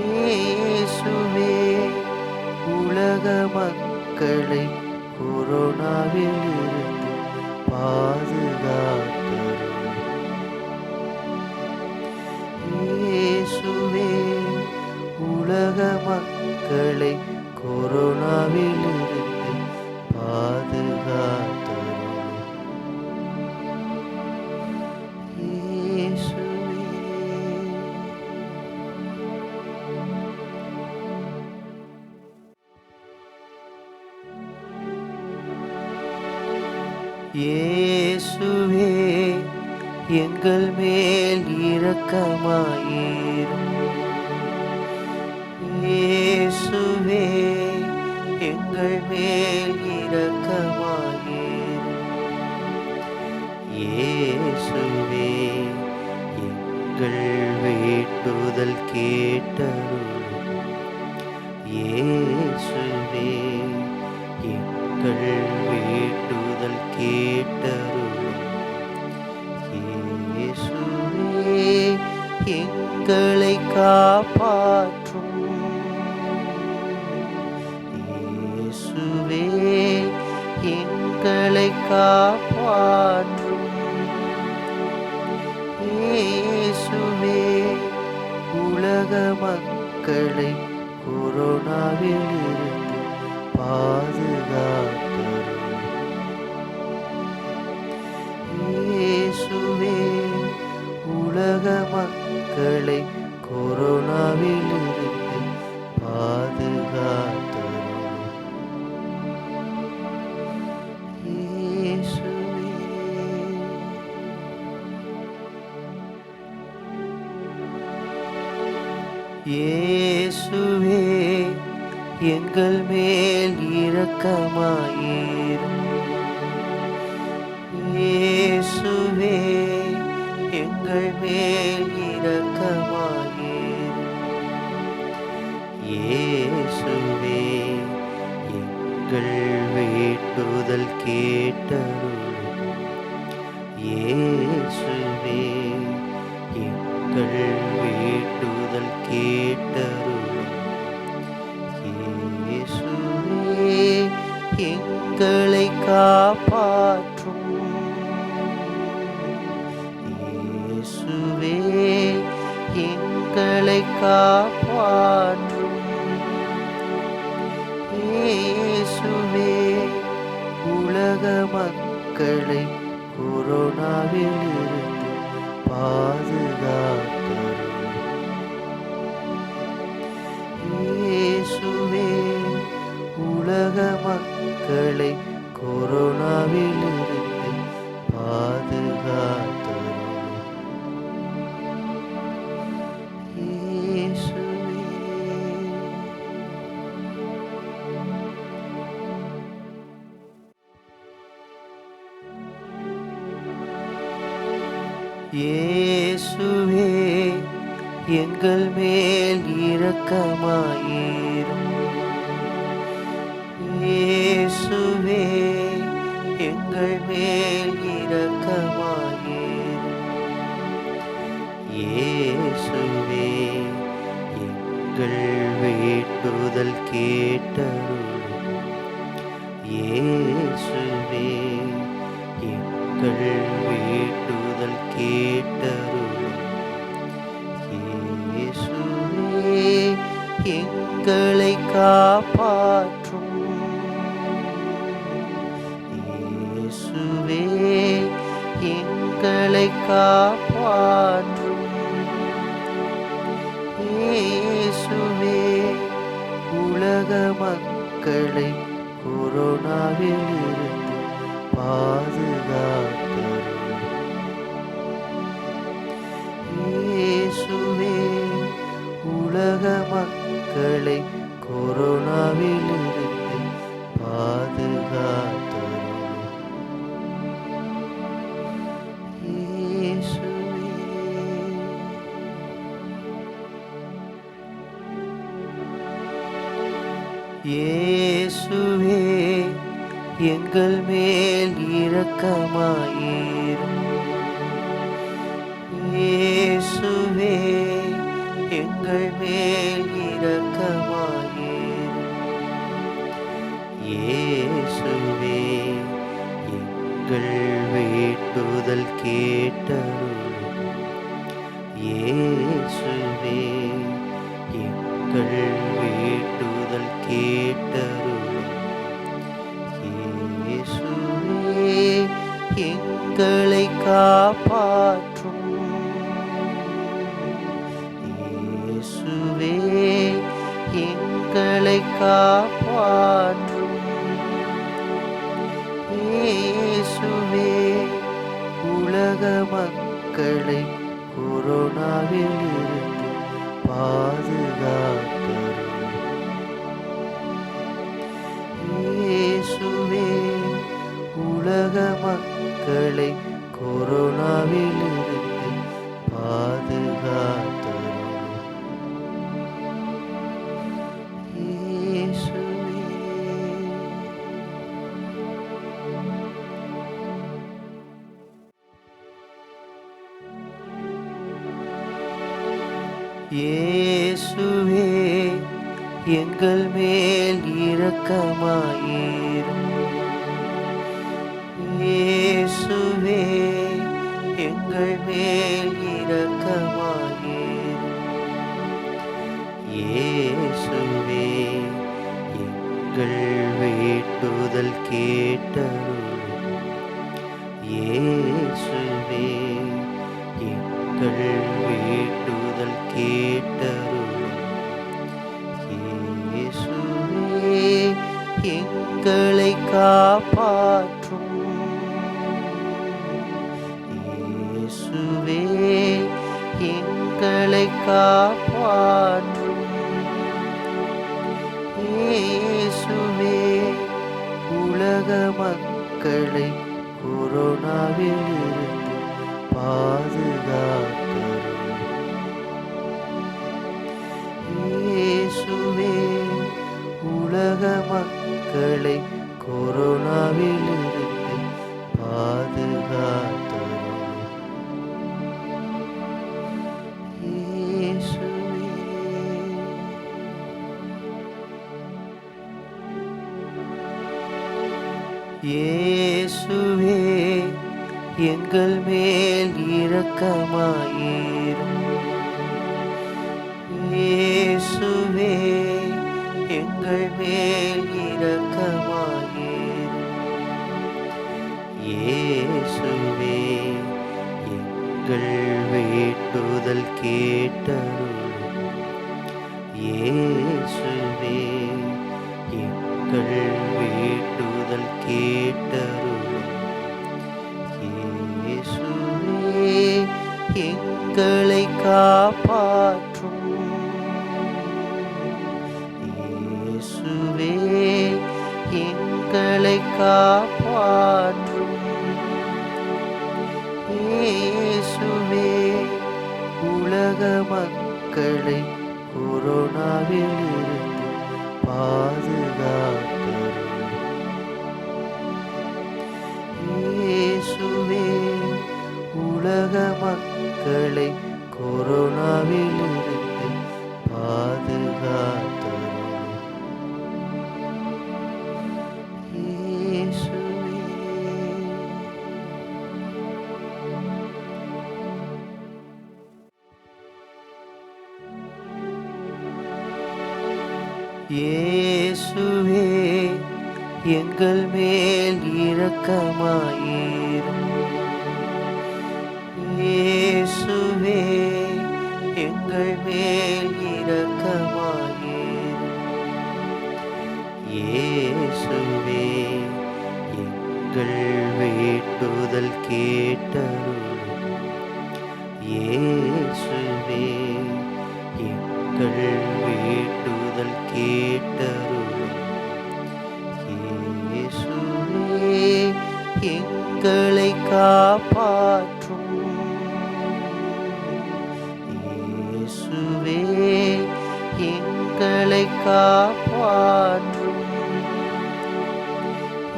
இயேசுவே உலக மக்களை கொரோனாவிலிருந்து பாதுகாத்தருளும். இயேசுவே உலக மக்களை கொரோனாவிலிருந்து பாதுகாத்தருளும். இயேசுவே இயேசுவே எங்கள் மேல் இரக்கமாயிரும். இயேசுவே எங்கள் மேல் இரக்கமாயிரும். இயேசுவே எங்கள் வேண்டுதல் கேட்டருளும். இயேசுவே எங்கள் வேண்டுதல் கேட்டருளும். இயேசுவே எங்களை காப்பாற்றும். இயேசுவே எங்களை காப்பாற்றும். இயேசுவே உலக மக்களை கொரோனாவிலிருந்து பாதுகாத்தருளும். இயேசுவே உலக மக்களை கொரோனாவிலிருந்து பாதுகாத்தருளும். இயேசுவே. இயேசுவே எங்கள் மேல் இரக்கமாயிரும். இயேசுவே எங்கள் மேல் இரக்கமாயிரும். இயேசுவே எங்கள் வேண்டுதல் கேட்டருளும். இயேசுவே எங்கள் வேண்டுதல் கேட்டருளும். இயேசுவே எங்களை காப்பாற்றும். இயேசுவே எங்களை காப்பாற்றும். இயேசுவே உலக மக்களை கொரோனாவிலிருந்து பாதுகாத்தருளும். இயேசுவே உலக மக்களை கொரோனாவிலிருந்து பாதுகாத்தருளும். இயேசுவே. இயேசுவே எங்கள் மேல் இரக்கமாயிரும். இயேசுவே எங்கள் மேல் இரக்கமாயிரும். இயேசுவே எங்கள் வேண்டுதல் கேட்டருளும். இயேசுவே எங்கள் வேண்டுதல் கேட்டருளும். இயேசுவே எங்களை காப்பாற்றும். இயேசுவே எங்களை காப்பாற்றும். இயேசுவே உலக மக்களை கொரோனாவிலிருந்து பாதுகாத்தருளும். இயேசுவே உலக மக்களை கொரோனாவிலிருந்து பாதுகாத்தருளும். இயேசுவே. இயேசுவே எங்கள் மேல் இரக்கமாயிரும். இயேசுவே எங்கள் மேல் இரக்கமாயிரும். இயேசுவே எங்கள் வேண்டுதல் கேட்டருளும். இயேசுவே எங்கள் வேண்டுதல் கேட்டருளும். இயேசுவே எங்களை காப்பாற்றும். இயேசுவே எங்களை காப்பாற்றும். இயேசுவே உலக மக்களை கொரோனாவிலிருந்து பாதுகாத்தருளும். இயேசுவே உலக மக்களை கொரோனாவிலிருந்து பாதுகாத்தருளும். இயேசுவே. இயேசுவே எங்கள் மேல் இரக்கமாயிரும். இயேசுவே எங்கள் மேல் இரக்கமாயிரும். இயேசுவே எங்கள் வேண்டுதல் கேட்டருளும். இயேசுவே எங்கள் வேண்டுதல் கேட்டருளும். இயேசுவே எங்களை காப்பாற்றும். இயேசுவே எங்களை காப்பாற்றும். இயேசுவே உலக மக்களை கொரோனாவிலிருந்து பாதுகாத்தருளும். இயேசுவே உலக மக்களை கொரோனாவிலிருந்து பாதுகாத்தருளும். இயேசுவே இயேசுவே எங்கள் மேல் இரக்கமாயிரும். இயேசுவே எங்கள் மேல் இரக்கமாயிரும். இயேசுவே எங்கள் வேண்டுதல் கேட்டருளும். இயேசுவே எங்கள் வேண்டுதல் கேட்டருளும். இயேசுவே எங்களை காப்பாற்றும். இயேசுவே எங்களை காப்பாற்றும். இயேசுவே உலக மக்களை கொரோனாவிலிருந்து பாதுகாத்தருளும். இயேசுவே உலக மக்களை கொரோனாவிலிருந்து பாதுகாத்தருளும். இயேசுவே இயேசுவே எங்கள் மேல் இரக்கமாயிரும். இயேசுவே எங்கள் மேல் இரக்கமாயிரும். இயேசுவே எங்கள் வேண்டுதல் கேட்டருளும். இயேசுவே எங்கள் வேண்டுதல் கேட்டருளும். இயேசுவே எங்களை காப்பாற்றும். இயேசுவே எங்களை காப்பாற்றும்.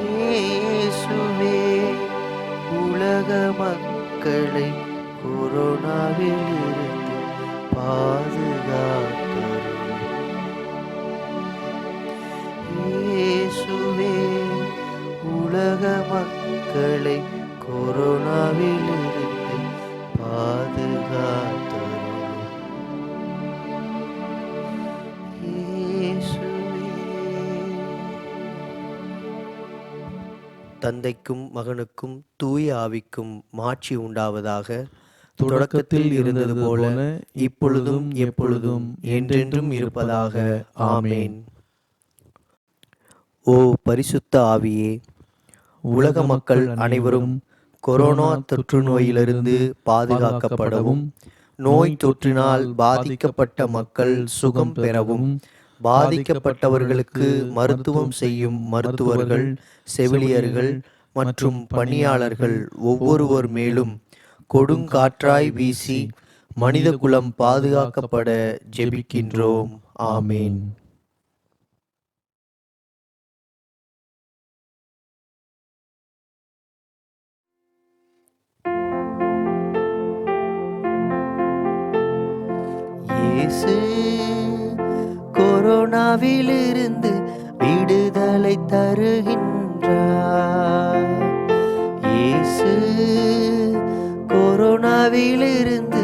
இயேசுவே உலக மக்களை கொரோனாவிலிருந்து பாதுகாத்தருளும். இயேசுவே உலக மக்களை கொரோனாவிலிருந்து பாதுகாத்தருளும். இயேசுவே தந்தைக்கும் மகனுக்கும் தூய ஆவிக்கும் மாட்சி உண்டாவதாக. தொடக்கத்தில் இருந்தது போல இப்பொழுதும் எப்பொழுதும் என்றென்றும் இருப்பதாக. ஆமேன். ஓ பரிசுத்த ஆவியே, உலக மக்கள் அனைவரும் கொரோனா தொற்று நோயிலிருந்து பாதுகாக்கப்படவும், நோய் தொற்றினால் பாதிக்கப்பட்ட மக்கள் சுகம் பெறவும், பாதிக்கப்பட்டவர்களுக்கு மருத்துவம் செய்யும் மருத்துவர்கள், செவிலியர்கள் மற்றும் பணியாளர்கள் ஒவ்வொருவர் மேலும் கொடுங்காற்றாய் வீசி மனித குலம் பாதுகாக்கப்பட ஜெபிக்கின்றோம். ஆமேன். இயேசு கொரோனாவிலிருந்து விடுதலை தருகின்றார். இயேசு கொரோனாவிலிருந்து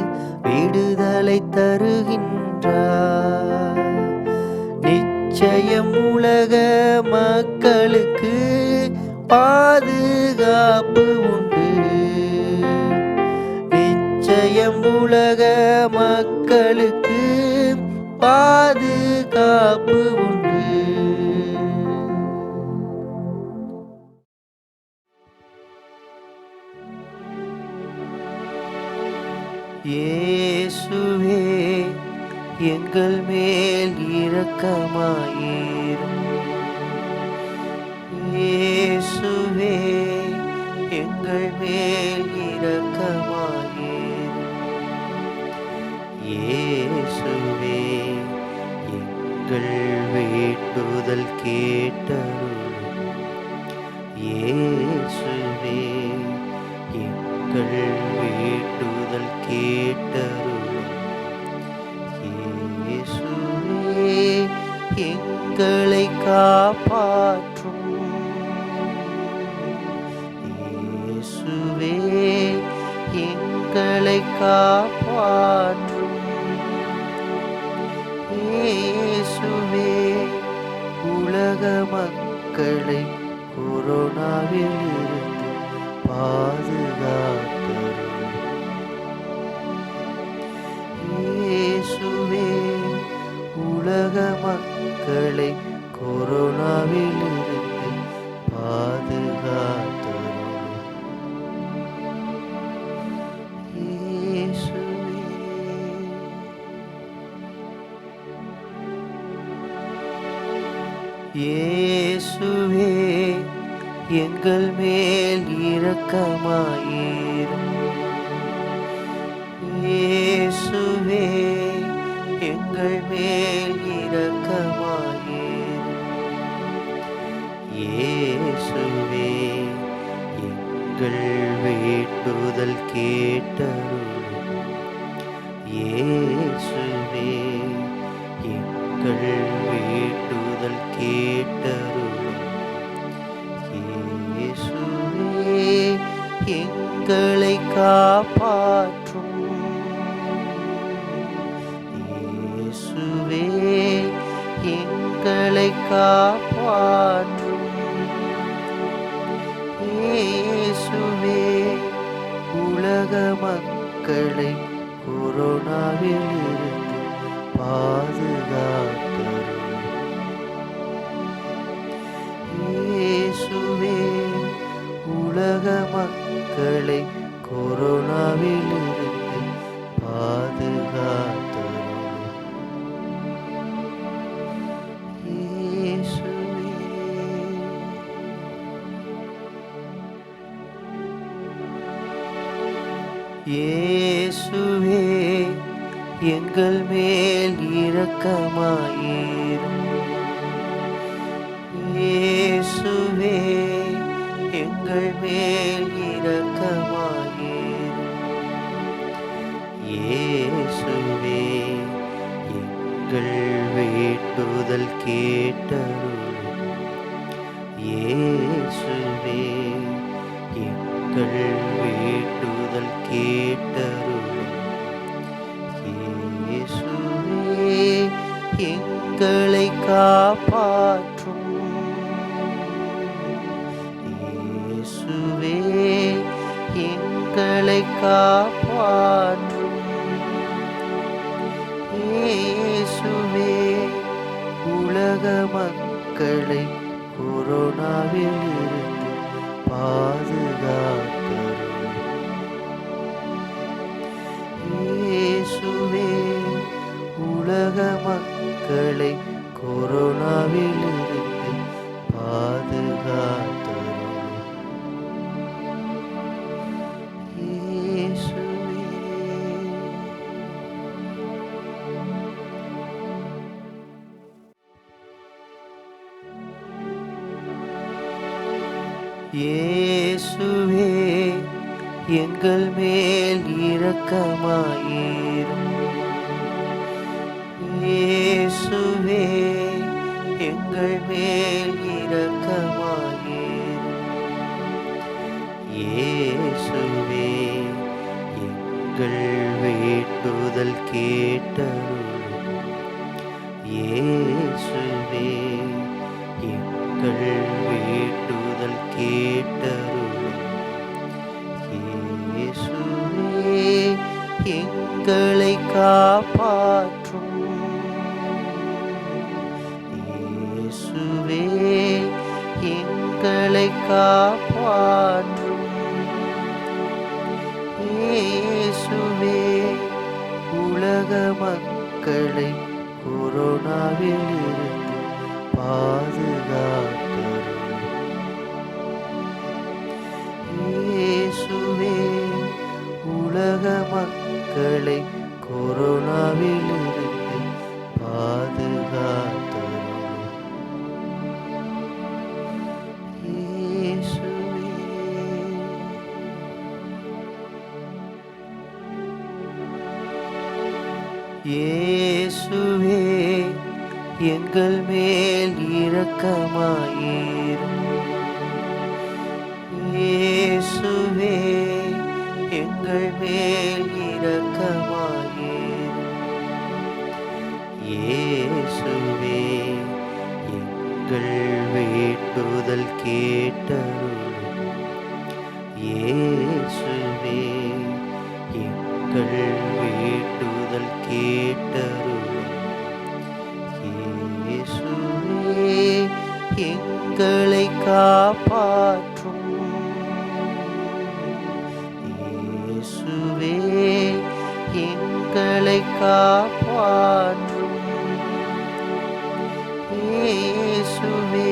விடுதலை தருகின்றார். நிச்சயம் உலக மக்களுக்கு பாதுகாப்பு உண்டு. நிச்சயம் உலக மக்களுக்கு பாதுகாப்பு உண்டு. இயேசுவே எங்கள் மேல் இரக்கமாயிரும். இயேசுவே எங்கள் மேல் இரக்கமாயிரும். இயேசுவே எங்கள் வேண்டுதல் கேட்டருளும். இயேசுவே எங்கள் வேண்டுதல் கேட்டருளும். இயேசுவே எங்களை காப்பாற்றும். இயேசுவே எங்களை காப்பாற்றும். இயேசுவே உலக மக்களை கொரோனாவிலிருந்து பாதுகாத்தருளும். இயேசுவே உலக மக்களை கொரோனாவிலிருந்து பாதுகாத்தருளும். இயேசுவே இயேசுவே எங்கள் மேல் இரக்கமாயிரும். இயேசுவே எங்கள் மேல் இரக்கமாயிரும். இயேசுவே எங்கள் வேண்டுதல் கேட்டருளும். இயேசுவே எங்கள் வேண்டுதல் கேட்டருளும். இயேசுவே எங்களை காப்பாற்றும். இயேசுவே எங்களை காப்பாற்றும். இயேசுவே உலக மக்களை கொரோனாவிலிருந்து பாதுகாத்தருளும். இயேசுவே உலக மக்களை கொரோனாவிலிருந்து பாதுகாத்தருளும். இயேசுவே இயேசுவே எங்கள் மேல் இரக்கமாயிரும். இயேசுவே எங்கள் மேல் இரக்கமாயிரும். இயேசுவே எங்கள் வேண்டுதல் கேட்டருளும். இயேசுவே எங்கள் வேண்டுதல் கேட்டருளும். இயேசுவே எங்களை காப்பாற்றும். இயேசுவே எங்களை காப்பாற்றும். இயேசுவே உலக மக்களை கொரோனாவிலிருந்து பாதுகாத்தருளும். இயேசுவே உலக மக்களை கொரோனாவிலிருந்து பாதுகாத்தருளும். இயேசுவே இயேசுவே எங்கள் மேல் இரக்கமாயிரும். இயேசுவே எங்கள் மேல் இரக்கமாயிரும். இயேசுவே எங்கள் வேண்டுதல் கேட்டருளும். இயேசுவே எங்கள் வேண்டுதல் கேட்டருளும். இயேசுவே எங்களை காப்பாற்றும். இயேசுவே எங்களை காப்பாற்றும். இயேசுவே உலக மக்களை கொரோனாவிலிருந்து பாதுகாத்தருளும். இயேசுவே உலக மக்களை கொரோனாவிலிருந்து பாதுகாத்தருளும். இயேசுவே இயேசுவே எங்கள் மேல் இரக்கமாயிரும். இயேசுவே எங்கள் மேல் இரக்கமாயிரும். இயேசுவே எங்கள் வேண்டுதல் கேட்டருளும். இயேசுவே எங்கள் வேண்டுதல் கேட்டருளும். இயேசுவே எங்களை காப்பாற்றும். இயேசுவே எங்களை காப்பாற்றும். இயேசுவே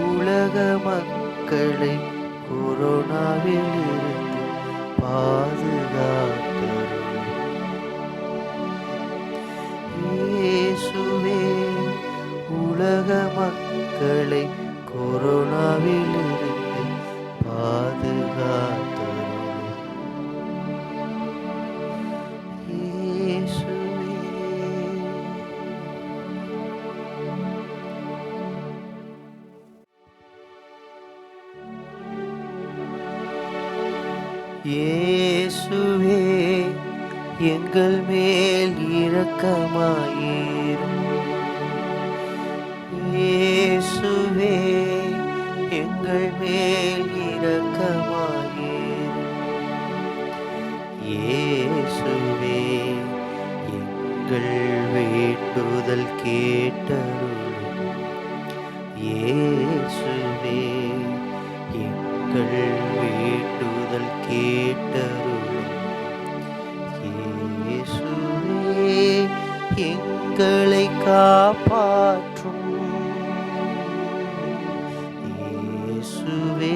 உலக மக்களை கொரோனாவிலிருந்து பாதுகாத்தருளும். இயேசுவே உலக மக்களை கொரோனாவிலிருந்து பாதுகாத்தருளும். இயேசுவே இயேசுவே எங்கள் மேல் இரக்கமாயிரும். இயேசுவே எங்கள் மேல் இரக்கமாயிரும். இயேசுவே எங்கள் வேண்டுதல் கேட்டருளும். இயேசுவே எங்கள் வேண்டுதல் கேட்டருளும். இயேசுவே எங்களை காப்பாற்றும். இயேசுவே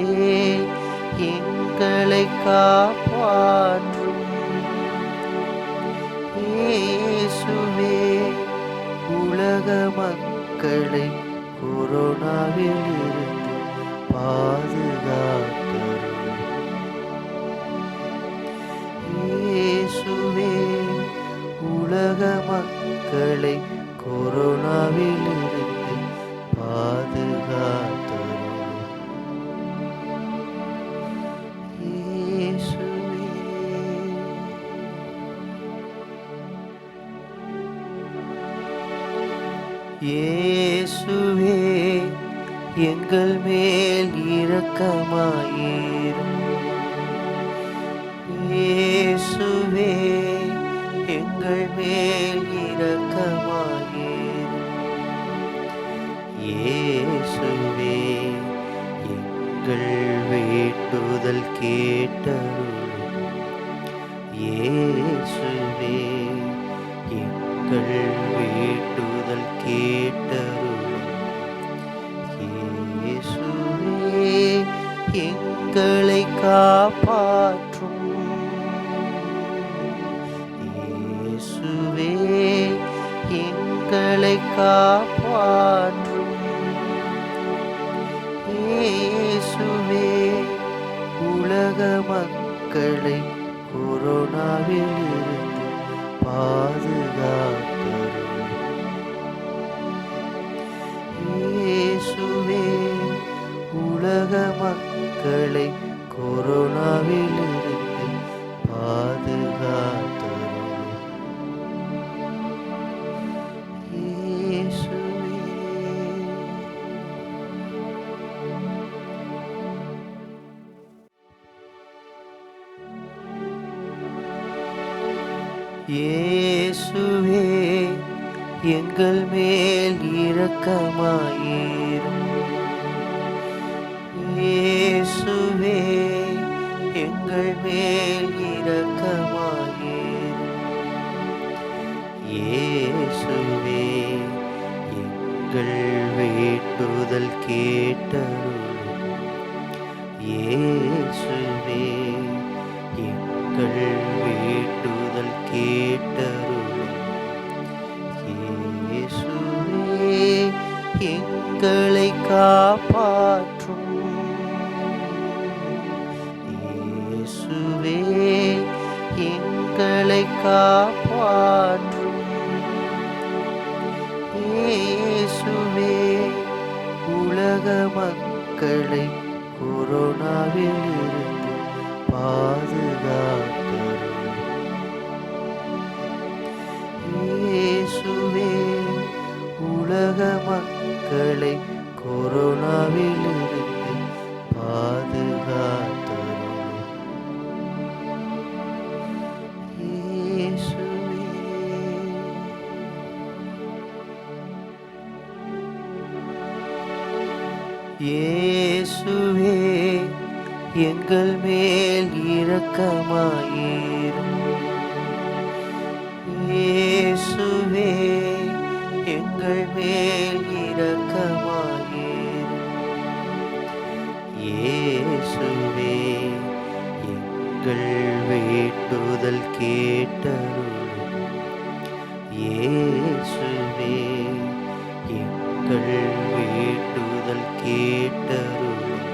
எங்களை காப்பாற்றும். இயேசுவே உலக மக்களை கொரோனாவிலிருந்து பாதுகாத்தருளும். இயேசுவே உலக மக்களை கொரோனாவிலிருந்து பாதுகாத்தருளும். இயேசுவே இயேசுவே எங்கள் மேல் இரக்கமாயிரும். இயேசுவே எங்கள் மேல் இரக்கமாயிரும். இயேசுவே எங்கள் வேண்டுதல் கேட்டருளும். இயேசுவே எங்கள் வேண்டுதல் கேட்டருளும். இயேசுவே எங்களை காப்பாற்றும். இயேசுவே எங்களை காப்பாற்றும். இயேசுவே உலக மக்களை கொரோனாவிலிருந்து பாதுகாத்தருளும். இயேசுவே உலக மக்களை கொரோனாவிலிருந்து பாதுகாத்தருளும். இயேசுவே இயேசுவே எங்கள் மேல் இரக்கமாயிரும். இயேசுவே எங்கள் மேல் இரக்கமாயிரும். இயேசுவே எங்கள் வேண்டுதல் கேட்டருளும். இயேசுவே எங்கள் வேண்டுதல் கேட்டருளும். இயேசுவே எங்களை காப்பாற்றும். இயேசுவே எங்களை காப்பாற்றும். இயேசுவே உலக மக்களை கொரோனாவிலிருந்து பாதுகாத்தருளும். இயேசுவே உலக மக்களை கொரோனாவிலிருந்து பாதுகாத்தருளும். இயேசுவே இயேசுவே எங்கள் மேல் இரக்கமாயிரும். இயேசுவே எங்கள் மேல் இரக்கமாயிரும். இயேசுவே எங்கள் வேண்டுதல் கேட்டருளும். இயேசுவே எங்கள் வேண்டுதல் கேட்டருளும்.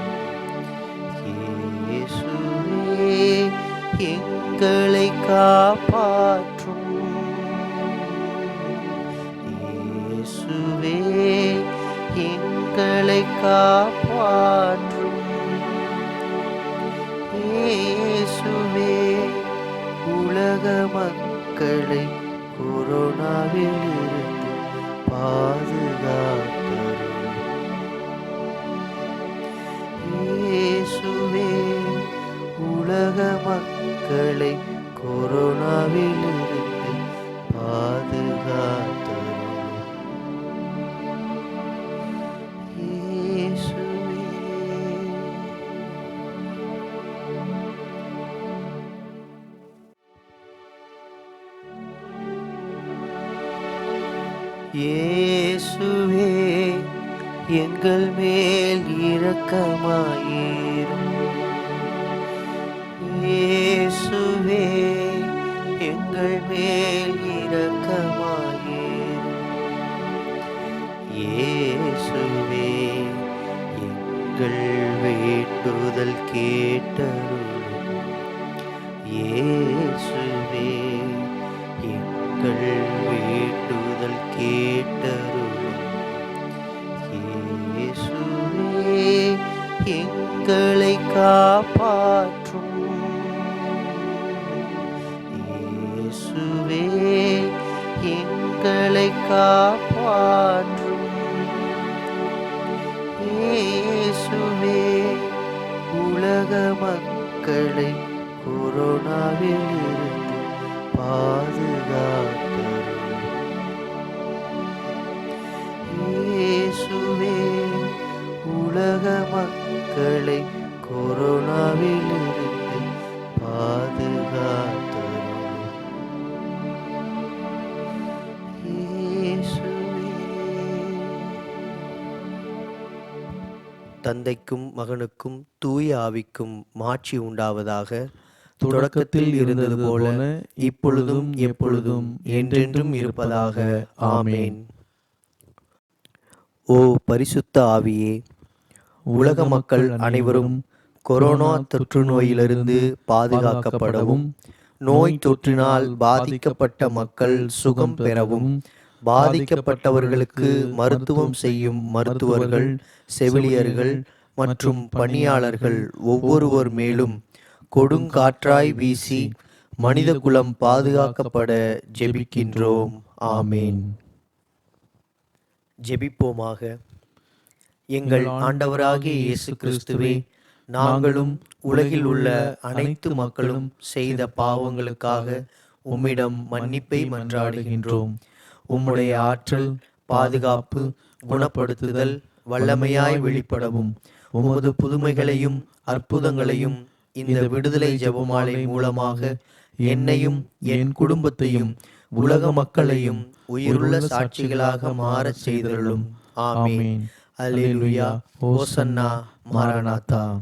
இயேசுவே எங்களை காப்பாற்றும். இயேசுவே எங்களை காப்பாற்றும். இயேசுவே உலக மக்களை கொரோனாவிலிருந்து பாதுகாத்தருளும். இயேசுவே உலக மக்களை கொரோனாவிலிருந்து பாதுகாத்தருளும். இயேசுவே இயேசுவே எங்கள் மேல் இரக்கமாயிரும். இயேசுவே எங்கள் மேல் இரக்கமாயிரும். இயேசுவே எங்கள் வேண்டுதல் கேட்டருளும். இயேசுவே எங்கள் வேண்டுதல் கேட்டருளும். இயேசுவே எங்களை காப்பாற்றும். இயேசுவே எங்களை காப்பாற்றும். இயேசுவே உலக மக்களை கொரோனாவிலிருந்து பாதுகாத்தருளும். இயேசுவே உலக மக்களை கொரோனாவிலிருந்து பாதுகாத்தருளும். இயேசுவே தந்தைக்கும் மகனுக்கும் தூய ஆவிக்கும் மாட்சி உண்டாவதாக. தொடக்கத்தில் இருந்தது போல இப்பொழுதும் எப்பொழுதும் என்றென்றும் இருப்பதாக. ஆமேன். ஓ பரிசுத்த ஆவியே, உலக மக்கள் அனைவரும் கொரோனா தொற்று நோயிலிருந்து பாதுகாக்கப்படவும், நோய் தொற்றினால் பாதிக்கப்பட்ட மக்கள் சுகம் பெறவும், பாதிக்கப்பட்டவர்களுக்கு மருத்துவம் செய்யும் மருத்துவர்கள், செவிலியர்கள் மற்றும் பணியாளர்கள் ஒவ்வொருவர் மேலும் கொடுங்காற்றாய் வீசி மனித குலம் பாதுகாக்கப்பட ஜெபிக்கின்றோம். ஆமேன். ஜெபிப்போமாக. எங்கள் ஆண்டவராகிய இயேசு கிறிஸ்துவே, நாங்களும் உலகில் உள்ள அனைத்து மக்களும் செய்த பாவங்களுக்காக உம்மிடம் மன்னிப்பை மன்றாடுகின்றோம். உம்முடைய ஆற்றல், பாதுகாப்பு, குணப்படுத்துதல் வல்லமையாய் வெளிப்படவும் உமது புதுமைகளையும் அற்புதங்களையும் இந்த விடுதலை ஜெபமாலை மூலமாக என்னையும் என் குடும்பத்தையும் உலக மக்களையும் உயிருள்ள சாட்சிகளாக மாறச் செய்தருளும். ஆமென். அல்லேலூயா. ஓசன்னா. மாரநாதா.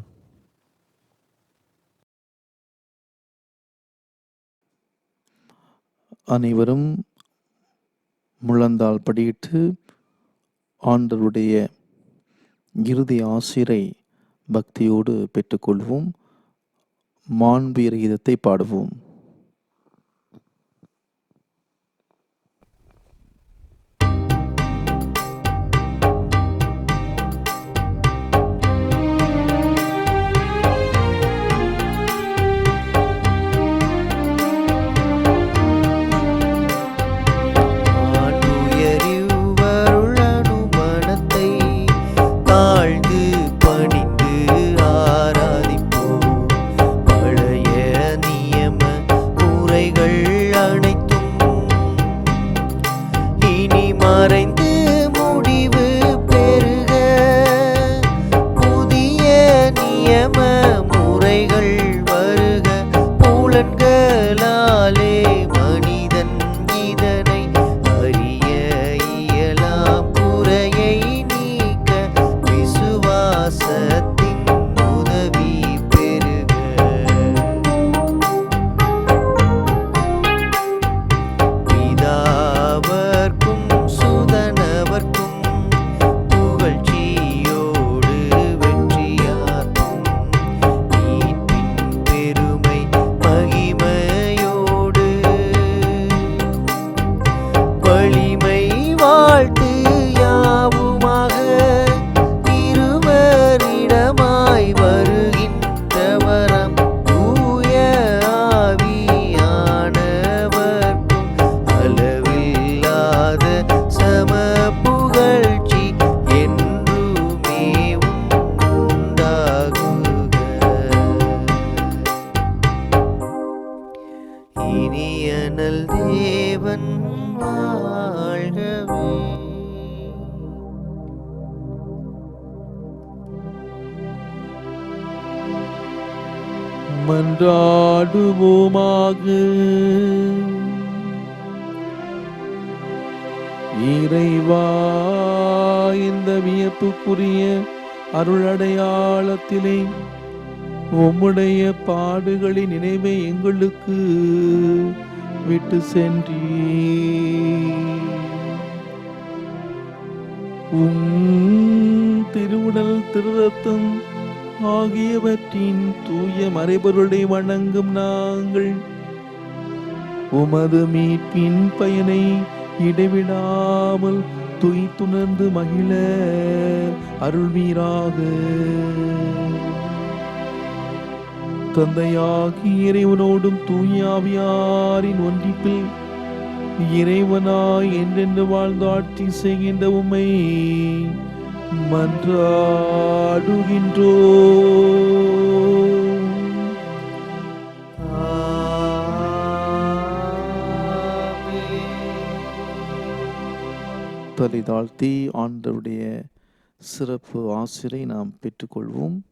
அனைவரும் முழந்தால் படியிட்டு ஆண்டவருடைய இறுதி ஆசிரை பக்தியோடு பெற்றுக்கொள்வோம். மாண்புயர் கீதத்தை பாடுவோம். மன்றாடுவோமாக. இறைவா, இந்த வியப்புக்குரிய அருளடையாளத்திலே உம்முடைய பாடுகளின் நினைவை எங்களுக்கு விட்டு சென்றீர். திருவுடல் திருரத்தம் ஆகியவற்றின் தூய மறைபொருளை வணங்கும் நாங்கள் உமது மீட்பின் பயனை இடைவிடாமல் துய்த்துணர்ந்து மகிழ அருள்வீராக. தந்தையாகி இறைவனோடும் தூயாவியாரின் ஒன்றிப்பில் இறைவனாய் என்றென்று வாழ்ந்து ஆட்சி செய்கின்ற உம்மை மன்றாடுகின்றோ. தலை தாழ்த்தி ஆண்டவருடைய சிறப்பு ஆசிரை நாம் பெற்றுக்கொள்வோம்.